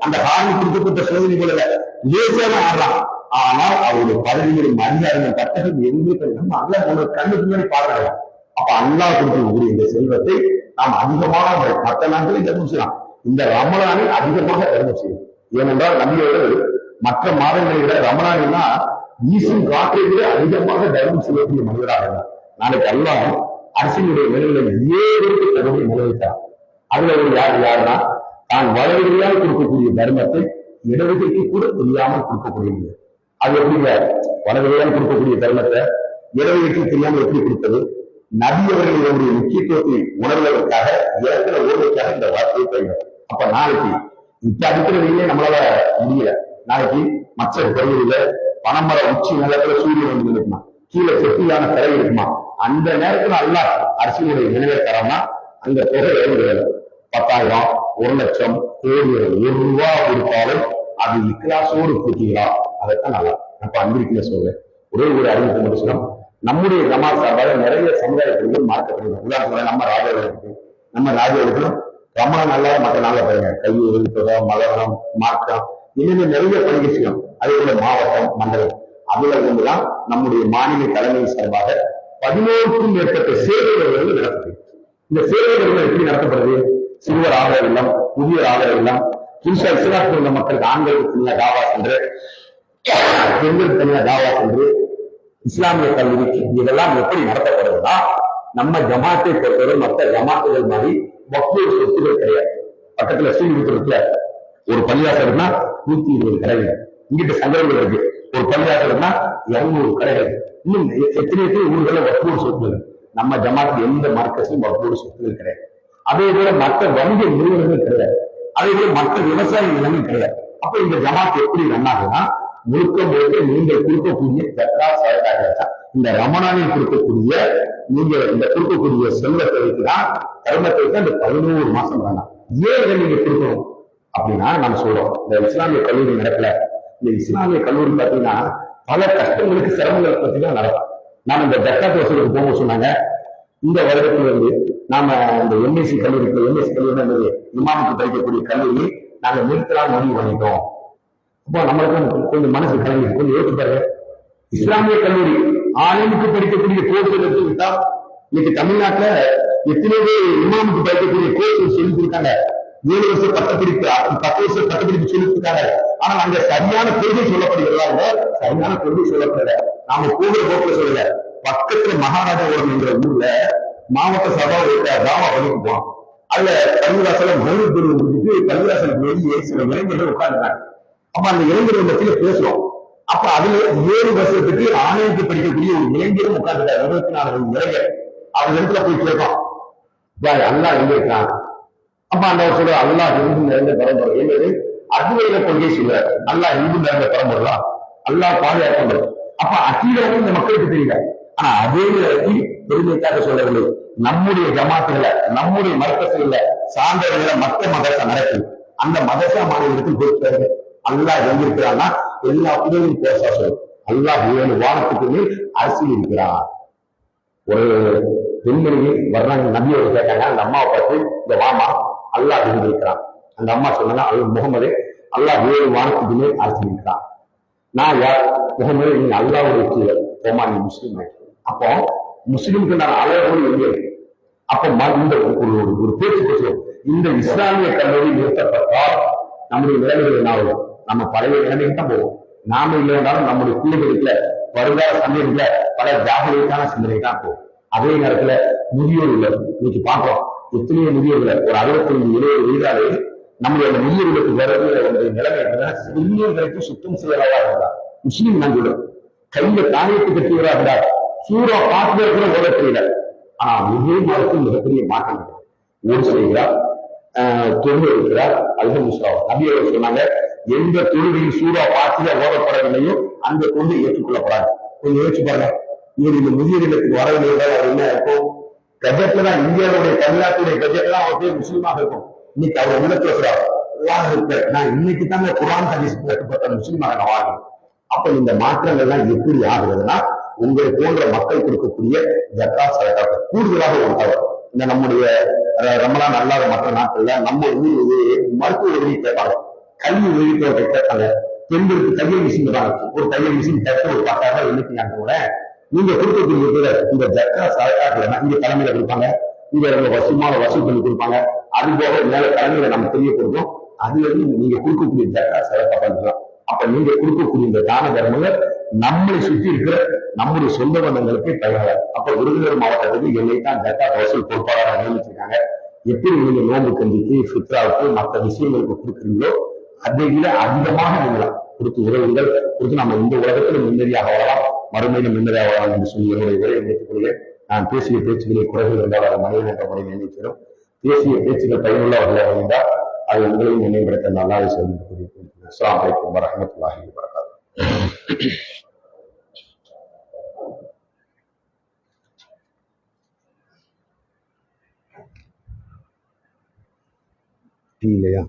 [SPEAKER 1] அந்த ஹார்னுக்கு கொடுக்கப்பட்ட சோதனை போல இல்ல, லேசாக ஆடலாம். ஆனால் அவருடைய பதவிகளும் அதிகாரங்கள் கட்டங்கள் எங்களுக்கு நம்ம அல்ல உங்க கண்ணுக்கு முன்னாடி பாருங்க. அப்ப அல்லாஹ் கொடுக்கக்கூடிய இந்த செல்வத்தை நாம் அதிகமாக மற்ற நாட்களில் தர்மம் செய்யலாம், இந்த ரமலானில் அதிகமாக தர்மம் செய்யும். ஏனென்றால் நபியோடு மற்ற மாதங்களை விட ரமலானா வீசும் காற்றை விட அதிகமாக தர்மம் செய்யக்கூடிய மனிதராக இருந்தார். நாளைக்கு அல்லாஹ் அரசினுடைய நிலையில 7 பேருக்கு தன்னுடைய நிலைவைத்தார். அதுல ஒரு யாருன்னா தான் வலதுகையால் கொடுக்கக்கூடிய தர்மத்தை இடதுகைக்கு கூட தெரியாமல் கொடுக்கக்கூடிய முடியாது. அது எப்படிங்க, வலதுகையால் கொடுக்கக்கூடிய தர்மத்தை இடதுகைக்கு தெரியாமல் எப்படி கொடுத்தது? நபி அவர்களுடைய முக்கியத்துவத்தை உணர்வதற்காக இடத்துல ஓடுவதற்காக இந்த வார்த்தையை பயன்படும். அப்ப நாளைக்கு இப்ப அடிக்கிறதுலயே நம்மளால முடியல. நாளைக்கு மற்ற பகுதியில பனமர உச்சி நிலத்துல சூரியன் வந்து இருக்குமா, கீழே செட்டியான கரை இருக்குமா, அந்த நேரத்துல அல்லாஹ் அரசியலுடைய நினைவை தரமா அந்த தொகை எவ்வளவு? 10,000, 1 லட்சம், கோடி, 1 ரூபா கொடுத்தாலும் அது இக்கிலாசோடு கொடுத்தீங்களா? அதைத்தான் நல்லா அப்ப அன்பிற்குள்ள சொல்றேன். ஒரே ஒரு அறிவிப்பு முடிச்சோம். நம்முடைய ஜமாத் சார்பாக நிறைய சமுதாய பிரிவுகள் மாற்றப்படுகிறது. உதாரணத்துல நம்ம ராஜாவுக்கும் ரமணம் நல்லா மற்ற நாள பாருங்க, கையூறு, மலரம், மாற்றம், இன்னும் நிறைய பணிகள் செய்யும். அதே போல மாவட்டம், மண்டலம், அதுல இருந்துதான் நம்முடைய மாநில தலைமை சார்பாக 11க்கும் மேற்பட்ட சேவைகள் நடத்தப்படுது. இந்த சேவைகள் எப்படி நடத்தப்படுது? சிறுவர் ஆதரவு இல்லம், முதியோர் ஆதரவு இல்லம், புதுசா இஸ்லாத்தில் உள்ள மக்களுக்கு ஆண்களுக்கு தனியா தாவா சென்று, பெண்களுக்கு தனியா தாவா சென்று, இஸ்லாமிய கல்விக்கு இதெல்லாம் எப்படி நடத்தப்படுதுன்னா, நம்ம ஜமாத்தை பொறுத்தவரை மற்ற ஜமாத்துகள் மாதிரி வக்ஃப் சொத்துகள் கிடையாது. பக்கத்துல ஸ்ரீவிருத்தத்துல ஒரு பள்ளியாசல்னா 120 கடைகள், இங்கிட்ட சங்கரங்கள் இருக்கு. ஒரு பள்ளியாசல்னா 200 கடைகள். இன்னும் எத்தனை ஊர்களை வக்ஃப் சொத்துகள். நம்ம ஜமாத்துக்கு எந்த மார்க்கஸும் வக்ஃப் சொத்துகள் கிடையாது. அதே போல மற்ற வணிக நிறுவனங்கள் கிடையாது. அதே போல மற்ற விவசாய நிலங்கள் கிடையாது. அப்ப இந்த ஜமாத் எப்படி நன்னாகுன்னா, முழுக்க முழுக்க நீங்கள் கொடுக்கக்கூடிய இந்த ரமணானில் கொடுக்கக்கூடிய நீங்க இந்த கொடுக்கக்கூடிய செல்வத்தை வைத்துதான் தர்மத்தை வைத்து அந்த 11 மாசம் வேண்டாம். ஏன் இதை நீங்க கொடுக்கணும் அப்படின்னா நம்ம சொல்றோம், இந்த இஸ்லாமிய கல்லூரி நடக்கல. இந்த இஸ்லாமிய கல்லூரி பார்த்தீங்கன்னா பல கஷ்டங்களுக்கு, சிரமங்களை பத்தி தான் நடக்கும். நாம இந்த ஜக்காத் வசூலுக்கு போக சொன்னாங்க. இந்த வருடத்துல இருந்து நாம இந்த எம்எஸ்சி கல்லூரி இமாமுக்கு படிக்கக்கூடிய கல்லூரி நாங்க நிறுத்தலாம் முடிவு பண்ணிட்டோம். அப்போ நம்மளுக்கு கொஞ்சம் மனசு கலங்கி கொஞ்சம் யோசிச்சு பாருங்க. இஸ்லாமிய கல்லூரி ஆளுக்கு படிக்கக்கூடிய கோர்ஸ் எடுத்து விட்டா இன்னைக்கு தமிழ்நாட்டுல எத்தனை பேர் இமாமுக்கு படிக்கக்கூடிய கோர்ஸ் சொல்லி கொடுத்தாங்க. 7 வருஷம் பட்டப்படிப்பு 10 வருஷம் பட்டப்படிப்பு சொல்லி கொடுத்தாங்க. ஆனா அங்க சரியான கொள்கை சொல்லப்படுகிறதா இல்ல, சரியான கொள்கை சொல்லப்படல. நாம போகிற போக்குல சொல்லல. பக்கத்துல மகாராஜாபுரம் என்ற ஊர்ல மாவட்ட சபா தாவா பண்ணிட்டு போனோம். அதுல பள்ளிவாசல மொழி பிரிவு முடிஞ்சிட்டு பள்ளிவாசலுக்கு வெளியே சில இளைஞர்கள் உட்கார்ந்துட்டாங்க. அப்ப அந்த இளைஞர்கள் மத்தியில பேசுறோம். அப்ப அதுல 7 வருஷத்துக்கு ஆணையத்தை படிக்கக்கூடிய ஒரு இளைஞரும் உட்கார்ந்துட்டார். 24 இளைஞர். அவங்க இடத்துல போய் கேட்போம், அல்லா எங்க இருக்கான்? அப்ப அந்த சொல்ற அல்லா இந்து நிறைந்த பரம்பரை என்னது அத்வைத கொள்கை சொல்றாரு. அல்லா இந்து நிறைந்த பரம்பரை, அல்லா பாதுகாப்பு. அப்ப அக்கீதை இந்த மக்களுக்கு தெரியல. ஆனா அதே நேரத்தில் பெருமைக்காக சொல்லவில்லை, நம்முடைய ஜமாத்துகளை நம்முடைய மதத்துல சார்ந்தவர்களை மற்ற மதத்தை நடக்குது. அந்த மதசா மாநிலத்தில் போயிட்டு அல்லா எங்க இருக்கிறான்னா எல்லா புதவியும் பேச சொல்லும். அல்லா 7 வாரத்துக்கு மேல் அரசியல் இருக்கிறான். ஒரு பெண்மணியை வர்றாங்க, நபியோட கேட்டாங்க. அந்த அம்மாவை பார்த்து இந்த வாமா அல்லா இருக்கிறான். அந்த அம்மா சொன்னாங்க, அது முகமது அல்லா 7 வாரத்துக்கு மேல் அரசியல் இருக்கிறான். நான் யார்? முகமது, நீங்க அல்லாவுடைய கீழர் போமா, நீ முஸ்லீம். அப்போ முஸ்லீம்க்கு நான் அழகோடு எங்கே? அப்ப இந்த ஒரு பேச்சு பேசுவோம். இந்த இஸ்லாமிய கல்லூரி நிறுத்தப்பட்டால் நம்முடைய நிலைமைகள் என்ன ஆகும்? நம்ம பழைய நிலைமைக்கு தான் போவோம். நாம இல்லைனாலும் நம்முடைய பிள்ளைகளுக்குல வருங்கால சந்தேகத்துல பல ஜாகரீகமான சிந்தனை தான் போகும். அதே நேரத்துல முதியோர் இல்ல இன்னைக்கு பாக்குறோம். எத்தனையோ முதியோர் இல்ல ஒரு 65-70 வயதாலே நம்முடைய அந்த முதியோர் இல்லத்துக்கு வரக்கூடிய நிலைமை சிறுமியர்களுக்கு சுத்தம் செய்யறவா இருந்தார். முஸ்லீம் நான் சொல்றேன், கையில தானியத்தை கட்டியவரா இருந்தார். சூறா பார்த்து கூட ஓட தெரியல. ஆனா இதே மாதிரி மிகப்பெரிய மாற்றம் ஓடு செய்கிறார், தொழுகை இருக்கிறார். அல்ஹம் முஸ்லாம் நபியவர் சொன்னாங்க, எந்த தொழுகையில் சூறா பார்த்து ஓடப்படவில்லையோ அந்த தொழுகை ஏற்றுக்கொள்ளப்படாது. கொஞ்சம் யோசிச்சு பாருங்க. இவர் இந்த முதியோர் இல்லத்துக்கு வரவில்லை என்றால் அது என்ன இருக்கும்? கஜெட்ல தான் இந்தியாவுடைய தமிழ்நாட்டுடைய கஜெட் தான் அவருக்கு முஸ்லீமாக இருக்கும். இன்னைக்கு அவர் உள்ளத்துல சொல்றாரு, நான் இன்னைக்கு தாங்க குர்ஆன் ஹதீஸ் கட்டுப்பட்ட முஸ்லீமாக நான் வாழ்றேன். அப்ப இந்த மாற்றங்கள்லாம் எப்படி ஆகுதுன்னா உங்களை போன்ற மக்கள் கொடுக்கக்கூடிய ஜக்காத் சதகா கூடுதலாக உண்டாகும். இந்த நம்முடைய ரமலான் அல்லாத மற்ற நாட்கள்ல நம்ம ஊர் மருத்துவ உதவி கேட்பாங்க, கல்வி உதவி கேட்பாங்க. பெண்களுக்கு தையல் மிஷின் தராங்க. ஒரு தையல் மிஷின் கட்ட ஒரு 10,000 எண்ணிக்கைங்க கூட நீங்க கொடுக்கக்கூடிய இந்த ஜக்காத் சதகா இங்க தலைமையில கொடுப்பாங்க. இங்க வசூல் பண்ணி கொடுப்பாங்க. அது போக மேல தலைமையில நம்ம தெரியப்படுறோம். அதுல இருந்து நீங்க கொடுக்கக்கூடிய ஜக்காத் சதகா பண்ணிக்கலாம். அப்ப நீங்க கொடுக்கக்கூடிய இந்த தான தர்மங்கள் நம்மளை சுற்றி இருக்கிற நம்முடைய சொந்த பந்தங்களுக்கு தயார். அப்ப விருதுநகர் மாவட்டத்துக்கு என்னை தான் ஜக்காத் வசூல் பொறுப்பாளராக நியமிச்சிருக்காங்க. எப்படி நீங்க நோன்பு கஞ்சிக்கு ஃபித்ராவுக்கு மற்ற விஷயங்களுக்கு கொடுக்குறீங்களோ அதை விட அதிகமாக நீங்க கொடுத்து உறவுகள் கொடுத்து நம்ம இந்த உலகத்துல நிம்மதியாக வாழலாம், மறுமையிலும் நிம்மதியாக வாழலாம் என்று சொல்லி என்னுடைய உரையை நினைத்துக் கொள்கிறேன். நான் பேசிய பேச்சுகளை குறைகள் என்றால் அதை மனிதன் என்ற முறையில் நினைக்கிறோம். பேசிய பேச்சுகள் பயனுள்ளவர்களாக இருந்தால் அது உங்களையும் நினைவுபடுத்த நல்லாவே சொல்லி கூறியிருக்கிறேன். அஸ்ஸலாமு அலைக்கும் வரஹ்மத்துல்லாஹி வபரகாத்துஹு. இல்லையா?